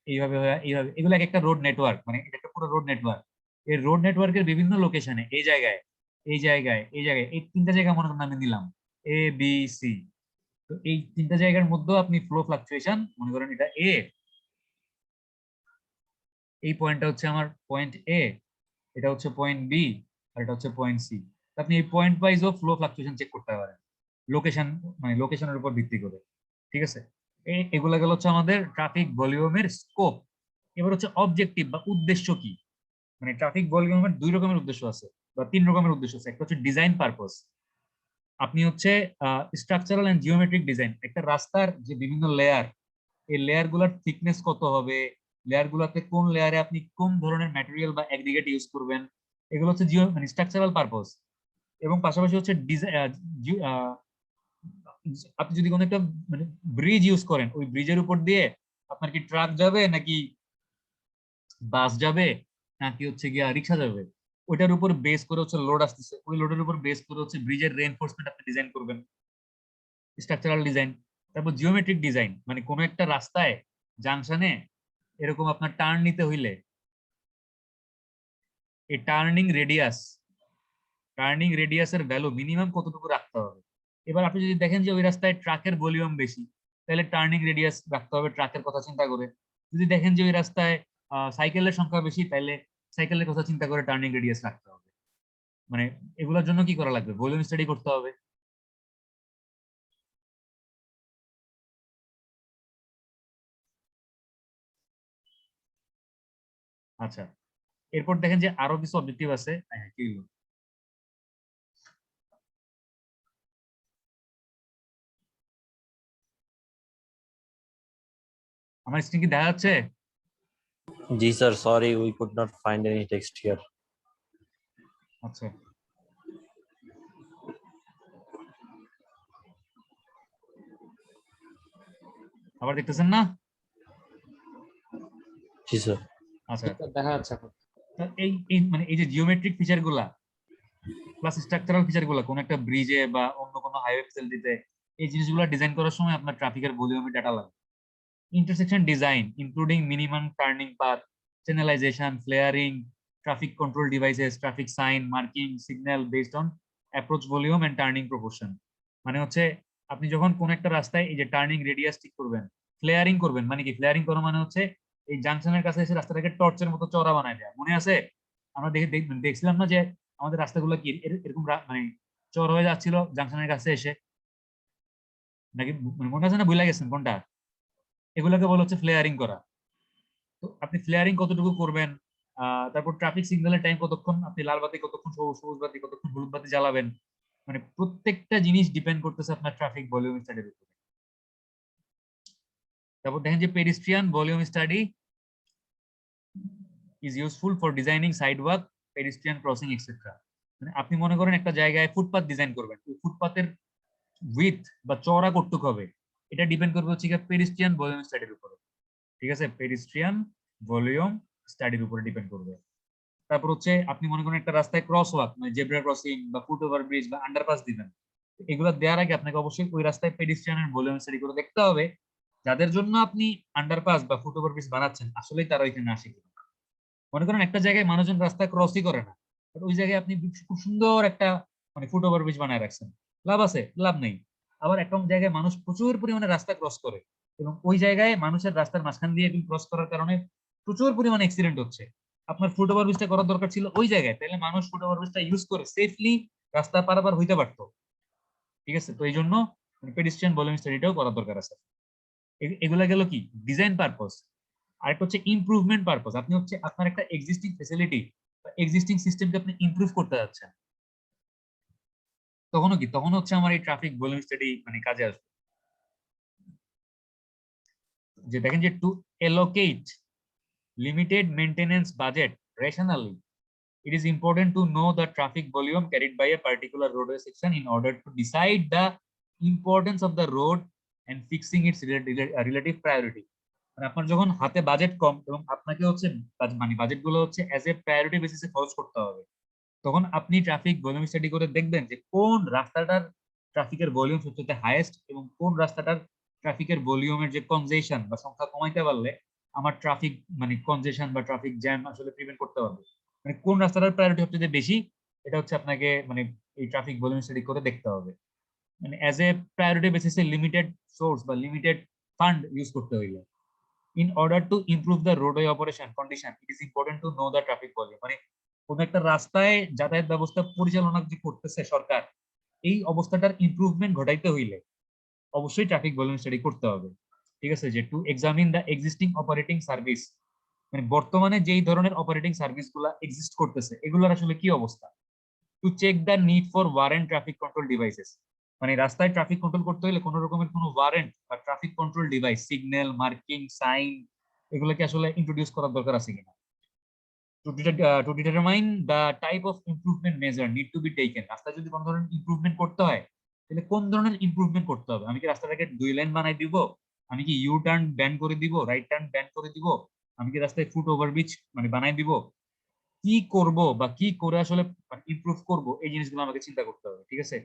এইভাবে হইয়া এইভাবে, এগুলো একটা রোড নেটওয়ার্ক, মানে এটা একটা পুরো রোড নেটওয়ার্ক। এই রোড নেটওয়ার্কের বিভিন্ন লোকেশনে এই জায়গায় এই জায়গায় এই জায়গায় এই 3টা জায়গা মনে করেন আমি নিলাম এ বি সি। তো এই 3টা জায়গার মধ্যে আপনি ফ্লো ফ্লাকচুয়েশন মনে করেন এটা এ, এই পয়েন্টটা হচ্ছে আমার পয়েন্ট এ, এটা হচ্ছে পয়েন্ট বি, আর এটা হচ্ছে পয়েন্ট সি। আপনি এই পয়েন্ট ওয়াইজও ফ্লো ফ্লাকচুয়েশন চেক করতে পারেন লোকেশন, মানে লোকেশনের উপর ভিত্তি করে। ঠিক আছে, এগুলা গেল হচ্ছে আমাদের ট্রাফিক ভলিউমের স্কোপ। এবার হচ্ছে অবজেক্টিভ বা উদ্দেশ্য কি, মানে ট্রাফিক ভলিউমের 2 রকমের উদ্দেশ্য আছে বা 3 রকমের উদ্দেশ্য আছে। একটা হচ্ছে ডিজাইন পারপস, আপনি হচ্ছে স্ট্রাকচারাল এন্ড জিওমেট্রিক ডিজাইন, একটা রাস্তার যে বিভিন্ন লেয়ার, এই লেয়ার গুলার থিকনেস কত হবে, লেয়ার গুলাতে কোন লেয়ারে আপনি কোন ধরনের ম্যাটেরিয়াল বা অ্যাগ্রিগেট ইউজ করবেন, এগুলো হচ্ছে মানে স্ট্রাকচারাল পারপস। এবং পাশাপাশি হচ্ছে আপনি যদি কোনো একটা মানে ব্রিজ ইউজ করেন, ওই ব্রিজের উপর দিয়ে আপনার কি ট্রাক যাবে নাকি বাস যাবে নাকি হচ্ছে গিয়া রিক্সা যাবে, ওইটার উপর বেস করে হচ্ছে লোড আসতেছে, ওই লোডের উপর বেস করে হচ্ছে ব্রিজের রেইনফোর্সমেন্ট আপনি ডিজাইন করবেন, স্ট্রাকচারাল ডিজাইন। তারপর জিওমেট্রিক ডিজাইন, মানে কোনো একটা রাস্তায় জাংশনে এরকম আপনার টার্ন নিতে হইলে এই টার্নিং রেডিয়াসের ভ্যালু মিনিমাম কতটুকু রাখতে হবে। এবার আপনি যদি দেখেন যে ওই রাস্তায় ট্রাকের ভলিউম বেশি, তাহলে টার্নিং রেডিয়াস রাখতে হবে ট্রাকের কথা চিন্তা করে। যদি দেখেন যে ওই রাস্তায় সাইকেলের সংখ্যা বেশি, তাহলে সাইকেলের কথা চিন্তা করে টার্নিং রেডিয়াস রাখতে হবে। মানে এগুলোর জন্য কি করা লাগবে, ভলিউম স্টাডি করতে হবে। আচ্ছা, এরপর দেখেন যে আরো কিছু অবজেক্টিভ আছে। হ্যাঁ, কি হলো? আমার স্ক্রিন কি দেখা যাচ্ছে? জি sir, sorry we could not find any text here. আচ্ছা, আবার দেখতেছেন না? জি স্যার। আচ্ছা, দেখা যাচ্ছে এখন। তো মানে এই যে জিওমেট্রিক ফিচার গুলা প্লাস স্ট্রাকচারাল ফিচার গুলা কোন একটা ব্রিজে বা অন্য কোনো হাইওয়ে ফ্যাসিলিটিতে, এই জিনিসগুলো ডিজাইন করার সময় আপনার ট্রাফিকের ভলিউমের ডাটা লাগবে। Intersection design including minimum turning path, channelization, flaring, traffic control devices, traffic sign, marking, signal based on approach volume and turning proportion. মানে হচ্ছে আপনি যখন কোন একটা রাস্তায় এই যে টার্নিং রেডিয়াস ঠিক করবেন, ফ্লেয়ারিং করবেন, মানে কি ফ্লেয়ারিং করা মানে হচ্ছে এই জাংশনের কাছে এসে রাস্তাটাকে টর্চের মতো চওড়া বানায় দেয়। মনে আছে আমরা দেখছিলাম না যে আমাদের রাস্তাগুলো কি এরকম মানে চওড়া হয়ে যাচ্ছিল জাংশনের কাছে এসে, নাকি মনে আছে না, ভুলে গেছেন কোনটা? এগুলোকে বলা হচ্ছে ফ্লেয়ারিং করা। তো আপনি ফ্লেয়ারিং কতটুকু করবেন, তারপর ট্রাফিক সিগন্যালের টাইম কতক্ষণ, আপনি লাল বাতি কতক্ষণ, সবুজ বাতি কতক্ষণ, হলুদ বাতি জ্বালাবেন, মানে প্রত্যেকটা জিনিস ডিপেন্ড করতেছে আপনার ট্রাফিক ভলিউম স্টাডির উপরে। তারপর দেখেন যে pedestrian volume study is useful for designing sidewalk, pedestrian crossing etcetera. মানে আপনি মনে করেন একটা জায়গায় ফুটপাথ ডিজাইন করবেন, ওই ফুটপাথের উইথ বা চওড়া কতটুকু হবে, এটা ডিপেন্ড করবে হচ্ছে পেডিস্ট্রিয়ান ভলিউম স্টাডির উপরে। ঠিক আছে, পেডিস্ট্রিয়ান ভলিউম স্টাডির উপরে ডিপেন্ড করবে। তারপর হচ্ছে আপনি মনে করেন একটা রাস্তায় ক্রস ওয়াক মানে জেব্রা ক্রসিং বা ফুট ওভার ব্রিজ বা আন্ডারপাস দিবেন, এগুলো দেওয়ার আগে আপনাকে অবশ্যই ওই রাস্তায় পেডিস্ট্রিয়ানের ভলিউম স্টাডি করে দেখতে হবে যাদের জন্য আপনি আন্ডারপাস বা ফুট ওভার ব্রিজ বানাচ্ছেন আসলেই তারা ওইখানে আসে কিনা। মনে করেন একটা জায়গায় মানুষজন রাস্তা ক্রসই করে না, ওই জায়গায় আপনি খুব সুন্দর একটা মানে ফুট ওভার ব্রিজ বানায় রাখছেন, লাভ আছে? লাভ নেই। আবার একটা জায়গায় মানুষ প্রচুর পরিমাণে রাস্তা ক্রস করে এবং ওই জায়গায় মানুষের রাস্তার মাঝখান দিয়ে ক্রস করার কারণে প্রচুর পরিমাণে অ্যাক্সিডেন্ট হচ্ছে, আপনার ফুট ওভারব্রিজটা করার দরকার ছিল ওই জায়গায়, তাহলে মানুষ ফুট ওভারব্রিজটা ইউজ করে সেফলি রাস্তা পারাপার হইতে পারতো। ঠিক আছে, তো এই জন্য পেডিস্ট্রিয়ান ভলিউম স্টাডিটাও করার দরকার আছে। এগুলা গেল কি ডিজাইন পারপস। আরেকটা হচ্ছে ইমপ্রুভমেন্ট পারপস। আপনি হচ্ছে আপনার একটা এক্সিস্টিং ফ্যাসিলিটি বা এক্সিস্টিং সিস্টেমকে আপনি ইমপ্রুভ করতে যাচ্ছেন, তখনও কি তখন হচ্ছে আমার এই ট্রাফিক ভলিউম স্টাডি মানে কাজে আসবে। যে দেখেন যে two এলোকেট limited maintenance budget rationally, it is important to know the traffic volume carried by a particular roadway section in order to decide the importance of the road and fixing its relative priority. মানে আপনার যখন হাতে budget কম এবং আপনাকে হচ্ছে মানে budget গুলো হচ্ছে অ্যাজ এ প্রায়োরিটি বেসিসে খরচ করতে হবে, তখন আপনি ট্রাফিক ভলিউম স্টাডি করে দেখবেন যে কোন রাস্তাটার ট্রাফিকের ভলিউম সবচেয়ে হাইয়েস্ট এবং কোন রাস্তাটার ট্রাফিকের ভলিউমের যে কনজেশন বা সংখ্যা কমাইতে পারলে আমার ট্রাফিক মানে কনজেশন বা ট্রাফিক জ্যাম আসলে প্রিভেন্ট করতে পারবে। মানে কোন রাস্তাটার প্রায়োরিটি সবচেয়ে বেশি, এটা হচ্ছে আপনাকে মানে এই ট্রাফিক ভলিউম স্টাডি করে দেখতে হবে। মানে অ্যাজ এ প্রায়োরিটি বেসিসে লিমিটেড সোর্স বা লিমিটেড ফান্ড ইউজ করতে হইলে in order to improve the roadway operation condition, it is important to know the traffic volume. মানে কোন একটা রাস্তায় যাতায়াত ব্যবস্থা পরিচালনা যে করতেছে সরকার, এই অবস্থাটার ইমপ্রুভমেন্ট ঘটাইতে হইলে অবশ্যই ট্রাফিক ভলিউম স্টাডি করতে হবে। ঠিক আছে, যে two examine the existing operating service, মানে বর্তমানে যেই ধরনের অপারেটিং সার্ভিস গুলা এক্সিস্ট করতেছে এগুলোর আসলে কি অবস্থা। To check the need for warrant traffic control devices, মানে রাস্তায় ট্রাফিক কন্ট্রোল করতে হলে কোনো রকমের কোনো ওয়ারেন্ট বা traffic control device, signal, marking, sign, এগুলোকে আসলে ইন্ট্রোডিউস করার দরকার আছে কিনা। to determine the type of improvement measure need to be taken, রাস্তায় যদি কোনো ধরনের ইমপ্রুভমেন্ট করতে হয় তাহলে কোন ধরনের ইমপ্রুভমেন্ট করতে হবে। আমি কি রাস্তাটাকে 2 লেন বানাই দিব, আমি কি ইউ টার্ন ব্যান করে দিব, রাইট টার্ন ব্যান করে দিব, আমি কি রাস্তায় ফুট ওভারব্রিজ মানে বানাই দিব, কি করব বা কি করে আসলে ইমপ্রুভ করব, এই জিনিসগুলো আমাকে চিন্তা করতে হবে। ঠিক আছে,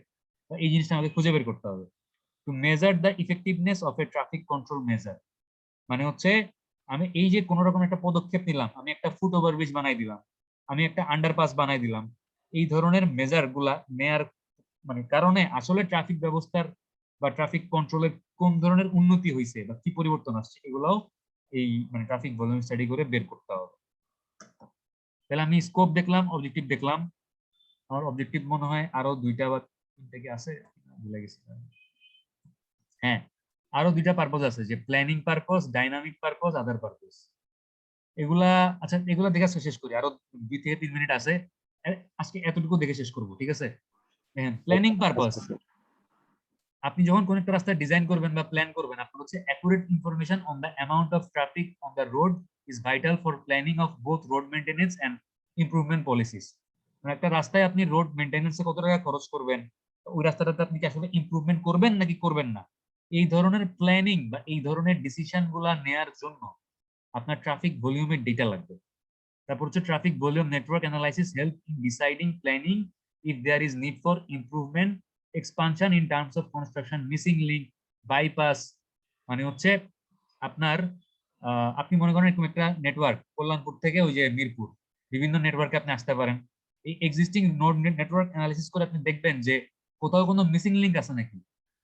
এই জিনিসটা আমাকে খুঁজে বের করতে হবে। To measure the effectiveness of A traffic control measure, মানে হচ্ছে আমি এই যে কোন রকম একটা পদক্ষেপ নিলাম, আমি একটা ফুট ওভারব্রিজ বানাই দিলাম, আমি একটা আন্ডারপাস বানাই দিলাম, এই ধরনের মেজার গুলা নেয়ার মানে কারণে আসলে ট্রাফিক ব্যবস্থার বা ট্রাফিক কন্ট্রোলের কোন ধরনের উন্নতি হয়েছে বা কি পরিবর্তন আসছে, এগুলাও এই মানে ট্রাফিক ভলিউম স্টাডি করে বের করতে হবে। তাহলে আমি স্কোপ দেখলাম, অবজেক্টিভ দেখলাম। আমার অবজেক্টিভ মনে হয় আরো 2টা বা 3টা কি আছে, ভুলে গেছি। হ্যাঁ, আরো 2টা পারপোজ আছে, যে প্ল্যানিং পারপোজ, ডাইনামিক পারপোজ, আদার পারপোজ। এগুলা আচ্ছা এগুলা দেখে শেষ করি, আরো 2 থেকে 3 মিনিট আছে, আজকে এতটুকু দেখে শেষ করব। ঠিক আছে, দেখেন প্ল্যানিং পারপোজ। আপনি যখন কোন একটা রাস্তা ডিজাইন করবেন বা প্ল্যান করবেন, আপনার হচ্ছে accurate information on the amount of traffic on the road is vital for planning of both road maintenance and improvement policies. একটা রাস্তায় আপনি রোড মেইনটেনেন্সে কত টাকা খরচ করবেন, ওই রাস্তাটাতে আপনি কি আসলে ইমপ্রুভমেন্ট করবেন নাকি করবেন না, এই ধরনের প্ল্যানিং বা এই ধরনের ডিসিশন গুলা নেয়ার জন্য আপনার ট্রাফিক ভলিউমের ডেটা লাগবে। তারপর হচ্ছে traffic volume network analysis help in deciding planning if there is need for improvement, expansion in terms of construction, missing link, bypass. মানে হচ্ছে আপনার আপনি মনে করেন এরকম একটা নেটওয়ার্ক কল্যাণপুর থেকে ওই যে মিরপুর, বিভিন্ন নেটওয়ার্কে আপনি আসতে পারেন। এই এক্সিস্টিং নোড নেটওয়ার্ক অ্যানালাইসিস করে আপনি দেখবেন যে কোথাও কোনো মিসিং লিঙ্ক আছে নাকি।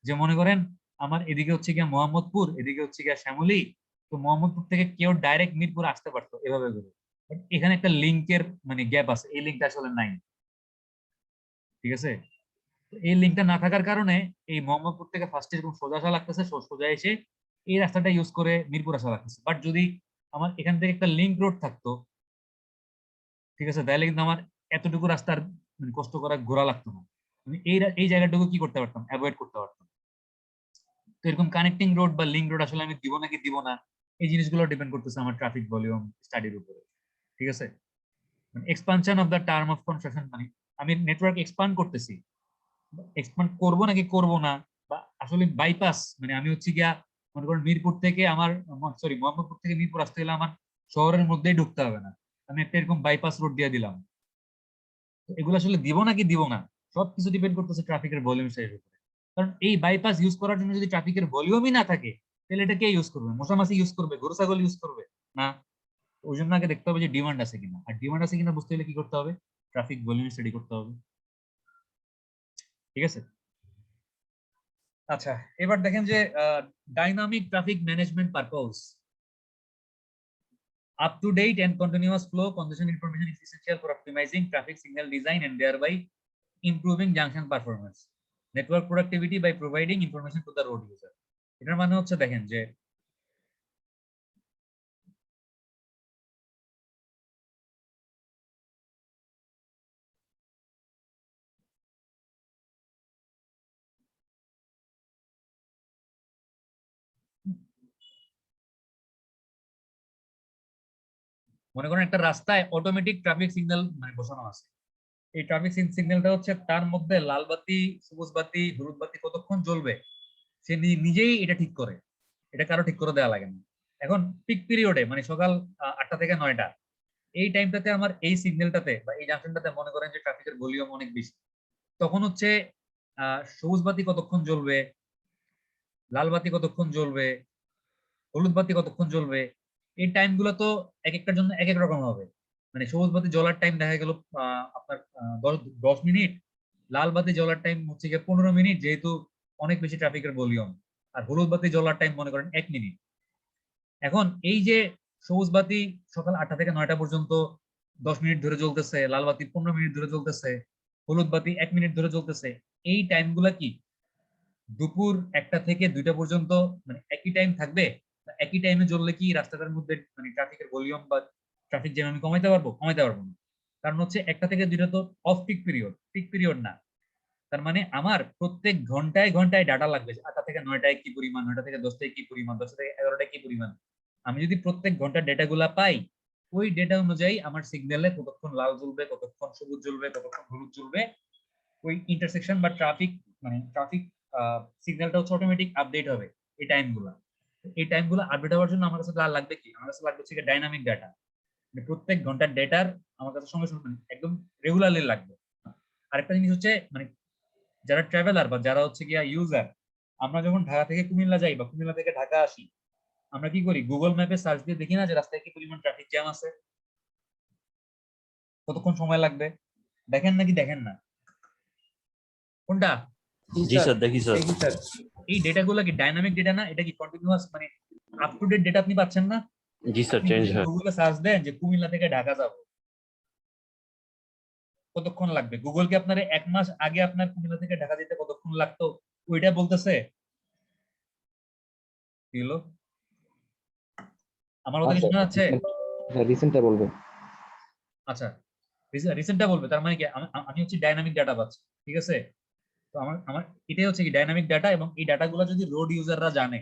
যে মনে করেন আমার এদিকে হচ্ছে গিয়ে মোহাম্মদপুর, এদিকে হচ্ছে গিয়ে শ্যামলী, তো মোহাম্মদপুর থেকে কেউ ডাইরেক্ট মিরপুর আসতে পারতো এভাবে করে, এখানে একটা লিঙ্কের মানে গ্যাপ আছে, এই লিঙ্কটা আসলে নাই। ঠিক আছে, এই লিঙ্কটা না থাকার কারণে এই মোহাম্মদপুর থেকে ফার্স্টে এরকম সোজা আসা লাগতেছে, সোজা এসে এই রাস্তাটা ইউজ করে মিরপুর আসা লাগতেছে। বাট যদি আমার এখান থেকে একটা লিঙ্ক রোড থাকতো, ঠিক আছে, তাহলে কিন্তু আমার এতটুকু রাস্তার মানে কষ্ট করা ঘোরা লাগতো না, আমি এই জায়গাটুকু কি করতে পারতাম, অ্যাভয়েড করতে পারতাম। তো এরকম কানেক্টিং রোড বা লিঙ্ক রোড আসলে আমি দিব নাকি দিব না, এই জিনিসগুলো ডিপেন্ড করতেছে আমার ট্রাফিক ভলিউম স্টাডির উপরে। ঠিক আছে, expansion of the term of construction, মানে আমি নেটওয়ার্ক এক্সপান্ড করতেছি, এক্সপান্ড করব নাকি করব না, বা আসলে বাইপাস মানে আমি হচ্ছে গিয়া মনে করেন মিরপুর থেকে আমার সরি মোহাম্মদপুর থেকে মিরপুর আসতে গেলে আমার শহরের মধ্যেই ঢুকতে হবে না, আমি একটা এরকম বাইপাস রোড দিয়ে দিলাম। এগুলো আসলে দিব নাকি দিব না, সবকিছু ডিপেন্ড করতেছে ট্রাফিকের ভলিউম সাইজের উপরে। কারণ এই বাইপাস ইউজ করার জন্য যদি ট্রাফিকের ভলিউমই না থাকে, তাহলে এটা কে ইউজ করবে, মশামাছি ইউজ করবে, গরু ছাগল ইউজ করবে না। ওই জন্য আগে দেখতে হবে যে ডিমান্ড আছে কিনা, আর ডিমান্ড আছে কিনা বুঝতে হলে কি করতে হবে, ট্রাফিক ভলিউম স্টাডি করতে হবে। ঠিক আছে, আচ্ছা এবার দেখেন যে dynamic traffic management purpose. up to date and continuous flow congestion information is essential for optimizing traffic signal design and thereby improving junction performance, network productivity by providing information to the road user. এটার মানে হচ্ছে দেখেন যে মনে করেন একটা রাস্তায় automatic traffic signal মানে বসানো আছে। এই ট্রাফিক সিগন্যালটা হচ্ছে তার মধ্যে লাল বাতি, সবুজ বাতি, হলুদ বাতি কতক্ষণ জ্বলবে সে নিজেই এটা ঠিক করে, এটা কারো ঠিক করে দেওয়া লাগে না। এখন পিক পিরিয়ডে মানে সকাল 8টা থেকে 9টা এই টাইমটাতে আমার এই সিগন্যালটাতে বা এই জাংশনটাতে মনে করেন যে ট্রাফিকের ভলিউম অনেক বেশি, তখন হচ্ছে সবুজ বাতি কতক্ষণ জ্বলবে, লাল বাতি কতক্ষণ জ্বলবে, হলুদ বাতি কতক্ষণ জ্বলবে, এই টাইম গুলো তো এক একটার জন্য এক এক রকম হবে। মানে সবুজ বাতি জ্বলার টাইম দেখা গেল আপনার 10 মিনিট, লাল বাতি জ্বলার টাইম হচ্ছে গিয়ে 15 মিনিট যেহেতু অনেক বেশি ট্রাফিকের ভলিউম, আর হলুদ বাতি জ্বলার টাইম মনে করেন 1 মিনিট। এখন এই যে সবুজ বাতি সকাল 8টা থেকে 9টা পর্যন্ত 10 মিনিট ধরে জ্বলতেছে, লাল বাতি 15 মিনিট ধরে জ্বলতেছে, হলুদ বাতি 1 মিনিট ধরে জ্বলতেছে, এই টাইম গুলা কি দুপুর 1টা থেকে 2টা পর্যন্ত মানে একই টাইম থাকবে? একই টাইমে জ্বললে কি রাস্তাটার মধ্যে মানে ট্রাফিকের ভলিউম বা ট্রাফিক জ্যাম আমি কমাইতে পারবো? কমাইতে পারবো না, কারণ হচ্ছে 1টা থেকে 2টা তো off peak period, peak period না। তার মানে আমার প্রত্যেক ঘন্টায় ঘন্টায় ডাটা লাগবে, 8টা থেকে 9টায় কি পরিমাণ, 9টা থেকে 10টায় কি পরিমাণ, 10টা থেকে 11টায় কি পরিমাণ। আমি যদি প্রত্যেক ঘন্টার ডেটা গুলা পাই, ওই ডেটা অনুযায়ী আমার সিগন্যালে কতক্ষণ লাল জ্বলবে, কতক্ষণ সবুজ জ্বলবে, কতক্ষণ হলুদ জ্বলবে, ওই ইন্টারসেকশন বা ট্রাফিক মানে ট্রাফিক সিগন্যালটা হচ্ছে অটোমেটিক আপডেট হবে এই টাইমগুলো। এই টাইমগুলো আপডেট হওয়ার জন্য আমার কাছে লাগবে কি? আমার কাছে লাগবে হচ্ছে ডাইনামিক ডাটা, প্রত্যেক ঘন্টার ডেটার আমার কাছে সঙ্গে সঙ্গে একদম রেগুলারলি লাগবে। আরেকটা জিনিস হচ্ছে মানে যারা ট্রাভেলার বা যারা হচ্ছে গিয়া ইউজার, আমরা যখন ঢাকা থেকে কুমিল্লা যাই বা কুমিল্লা থেকে ঢাকা আসি, আমরা কি করি? গুগল ম্যাপে সার্চ দিয়ে দেখি না যে রাস্তায় কি পরিমাণ ট্রাফিক জ্যাম আছে, কতক্ষণ সময় লাগবে? দেখেন নাকি দেখেন না? কোনটা? जी सर देखिए सर এই ডেটাগুলো কি ডাইনামিক ডেটা না? এটা কি কন্টিনিউয়াস মানে আপ টু ডেট ডেটা আপনি পাচ্ছেন না? जी सर चेंज है গুগলে সার্চ দেন যে কুমিল্লা থেকে ঢাকা যাব, কতক্ষণ লাগবে? গুগল কি আপনার 1 মাস আগে আপনার কুমিল্লা থেকে ঢাকা যেতে কতক্ষণ লাগতো ওইটা বলতেছে? কি হলো? আমার কথা কি শোনা যাচ্ছে? রিসেন্টটা বলবে। আচ্ছা, রিসেন্টটা বলবে, তার মানে কি আমি হচ্ছে ডাইনামিক ডাটা পাচ্ছি, ঠিক আছে? তো আমার আমার এটাই হচ্ছে কি ডাইনামিক ডাটা, এবং এই ডাটাগুলো যদি রোড ইউজাররা জানে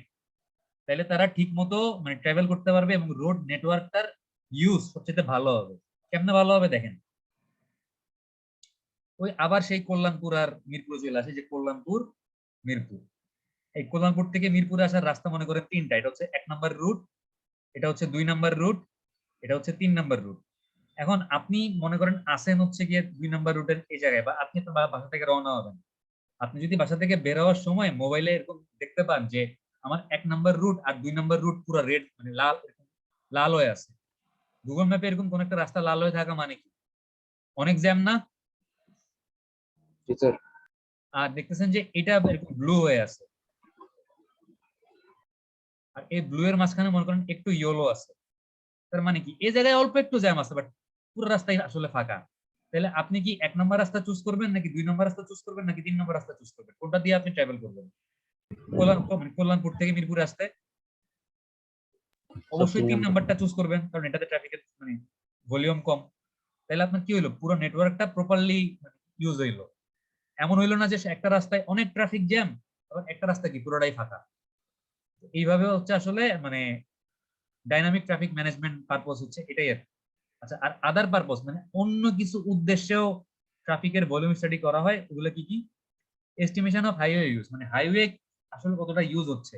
তাহলে তারা ঠিক মতো মানে ট্রাভেল করতে পারবে এবং রোড নেটওয়ার্কটার ইউজ সবচেয়ে ভালো হবে। কেমনে ভালো হবে দেখেন, ওই আবার সেই কল্যাণপুর আর মিরপুর চলে আসে, যে কল্যাণপুর মিরপুর, এই কল্যাণপুর থেকে মিরপুরে আসার রাস্তা মনে করেন 3টা। এটা হচ্ছে 1 নাম্বার রুট, এটা হচ্ছে 2 নাম্বার রুট, এটা হচ্ছে 3 নাম্বার রুট। এখন আপনি মনে করেন আসেন হচ্ছে গিয়ে 2 নাম্বার রুটের এই জায়গায়, বা আপনি তো বাসা থেকে রওনা হবেন, আপনি যদি বাসা থেকে বের হওয়ার সময় মোবাইলে এরকম দেখতে পান যে আমার 1 নাম্বার রুট আর 2 নাম্বার রুট পুরো রেড মানে লাল লাল হয়ে আছে, গুগল ম্যাপে এরকম কোন একটা রাস্তা লাল হয়ে থাকা মানে কি? অনেক জ্যাম না? আর দেখতেছেন যে এটা এরকম ব্লু হয়ে আছে, আর এই ব্লু এর মাঝখানে মনে করেন একটু ইয়েলো আছে, তার মানে কি এই জায়গায় অল্প একটু জ্যাম আছে বাট পুরো রাস্তায় আসলে ফাঁকা। তাহলে আপনি কি 1 নাম্বার রাস্তা চুজ করবেন নাকি 2 নাম্বার রাস্তা চুজ করবেন নাকি 3 নাম্বার রাস্তা চুজ করবেন? কোনটা দিয়ে আপনি ট্রাভেল করবেন কল্যাণপুর থেকে মিরপুর আসতে? অবশ্যই 3 নাম্বারটা চুজ করবেন, কারণ এটাতে ট্রাফিকের মানে ভলিউম কম। তাহলে আপনার কি হইলো? পুরো নেটওয়ার্কটা প্রপারলি ইউজ হইলো। এমন হইলো না যে একটা রাস্তায় অনেক ট্রাফিক জ্যাম আবার একটা রাস্তা কি পুরোটাই ফাঁকা। এইভাবে হচ্ছে আসলে মানে ডাইনামিক ট্রাফিক ম্যানেজমেন্ট পারপোজ হচ্ছে এটাই আর। আচ্ছা, আর আদার পারপোজ মানে অন্য কিছু উদ্দেশ্যেও ট্রাফিকের ভলিউম স্টাডি করা হয়। ওগুলো কি কি? এস্টিমেশন অফ হাইওয়ে ইউজ, মানে হাইওয়ে আসলে কতটা ইউজ হচ্ছে।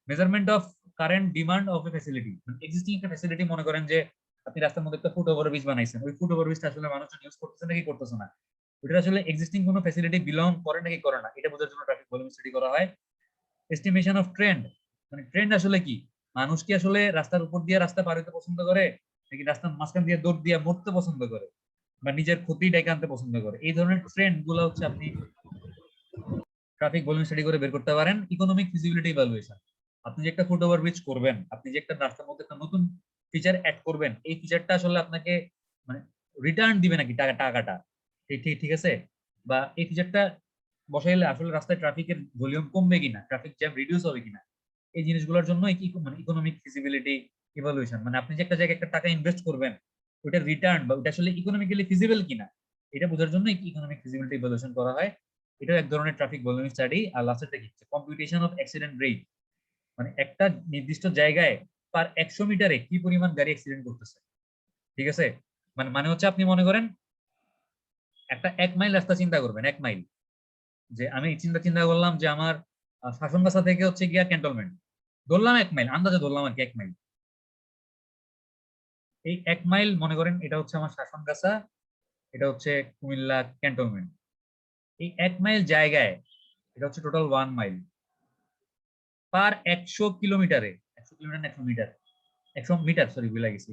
Measurement of current demand of A facility, মানে এক্সিস্টিং একটা ফ্যাসিলিটি, মনে করেন যে আপনি রাস্তার মধ্যে একটা ফুট ওভার ব্রিজ বানাইছেন, ওই ফুট ওভার ব্রিজটা আসলে মানুষজন ইউজ করতেছে নাকি করতেছে না, ওটা আসলে এক্সিস্টিং কোনো ফ্যাসিলিটি বিলং করে নাকি করে না, এটা বোঝার জন্য ট্রাফিক ভলিউম স্টাডি করা হয়। এস্টিমেশন অফ ট্রেন্ড, মানে ট্রেন্ড আসলে কি, মানুষ কি আসলে রাস্তার উপর দিয়ে রাস্তা পার হইতে পছন্দ করে নাকি রাস্তার মাঝখান দিয়ে দৌড় দিয়ে মরতে পছন্দ করে বা নিজের ক্ষতি ডেকে আনতে পছন্দ করে। এই ধরনের ট্রেন্ড গুলো হচ্ছে আপনি ট্রাফিক ভলিউম স্টাডি করে বের করতে পারেন। ইকোনমিক ফিজিবিলিটি ইভালুয়েশন, আপনি যে একটা ফুট ওভার ব্রিজ করবেন, আপনি যে একটা রাস্তার মধ্যে একটা নতুন ফিচার অ্যাড করবেন, এই ফিচারটা আসলে আপনাকে মানে রিটার্ন দিবে নাকি টাকাটা, ঠিক ঠিক ঠিক আছে, বা এই ফিচারটা বসাইলে আসলে রাস্তায় ট্রাফিকের ভলিউম কমবে কিনা, ট্রাফিক জ্যাম রিডিউস হবে কিনা, এই জিনিসগুলোর জন্য মানে ইকোনমিক ফিজিবিলিটি ইভালুয়েশন, মানে আপনি যে একটা জায়গায় একটা টাকা ইনভেস্ট করবেন ওটার রিটার্ন বা ওটা আসলে ইকোনমিক্যালি ফিজিবল কিনা, এটা বোঝার জন্য ইকোনমিক ফিজিবিলিটি ইভালুয়েশন করা হয়। এটা এক ধরনের ট্রাফিক ভলিউম স্টাডি। আর লাস্টেরটা কি, কম্পিউটেশন অফ অ্যাক্সিডেন্ট রেট, মানে একটা নির্দিষ্ট জায়গায় পার 100 মিটারে কি পরিমাণ গাড়ি অ্যাক্সিডেন্ট করতেছে, ঠিক আছে। মানে মানে হচ্ছে আপনি মনে করেন একটা 1 মাইল রাস্তা চিন্তা করবেন, 1 মাইল, যে আমি চিন্তা চিন্তা করলাম যে আমার শাসনগাছা থেকে হচ্ছে গিয়া ক্যান্টনমেন্ট, ধরলাম 1 মাইল, আন্দাজে ধরলাম আর কি 1 মাইল। এই 1 মাইল মনে করেন এটা হচ্ছে আমার শাসনগাছা, এটা হচ্ছে কুমিল্লা ক্যান্টনমেন্ট। এই 1 মাইল জায়গায় এটা হচ্ছে টোটাল 1 মাইল, পার 100 কিলোমিটারে, 100 কিলোমিটার না 100 মিটার, 100 মিটার সরি ভুলে গেছি,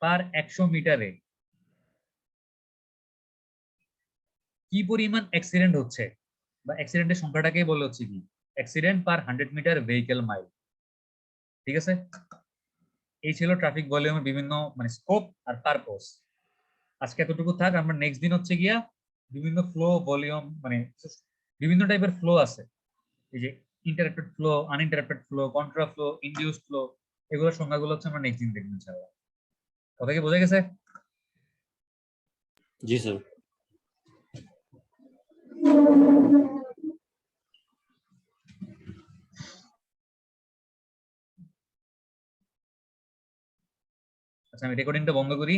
পার 100 মিটারে কি পরিমাণ অ্যাক্সিডেন্ট হচ্ছে, বা অ্যাক্সিডেন্টের সংখ্যাটাকেই বলে হচ্ছে কি অ্যাক্সিডেন্ট পার 100 মিটার ভেহিকেল মাইল, ঠিক আছে। এই ছিল ট্রাফিক ভলিউমের বিভিন্ন মানে স্কোপ আর পারপোজ। আজকে এতটুকু থাক, আমরা নেক্সট দিন হচ্ছে গিয়া বিভিন্ন ফ্লো ভলিউম, মানে বিভিন্ন টাইপের ফ্লো আছে, এই যে interacted flow, uninteracted flow, contra flow, induced flow, এগুলোর সংজ্ঞাগুলো হচ্ছে আমরা নেক্সট দিন দেখবো ইনশাআল্লাহ। কথা কি বোঝা গেছে? जी सर। আচ্ছা আমি রেকর্ডিংটা বন্ধ করি।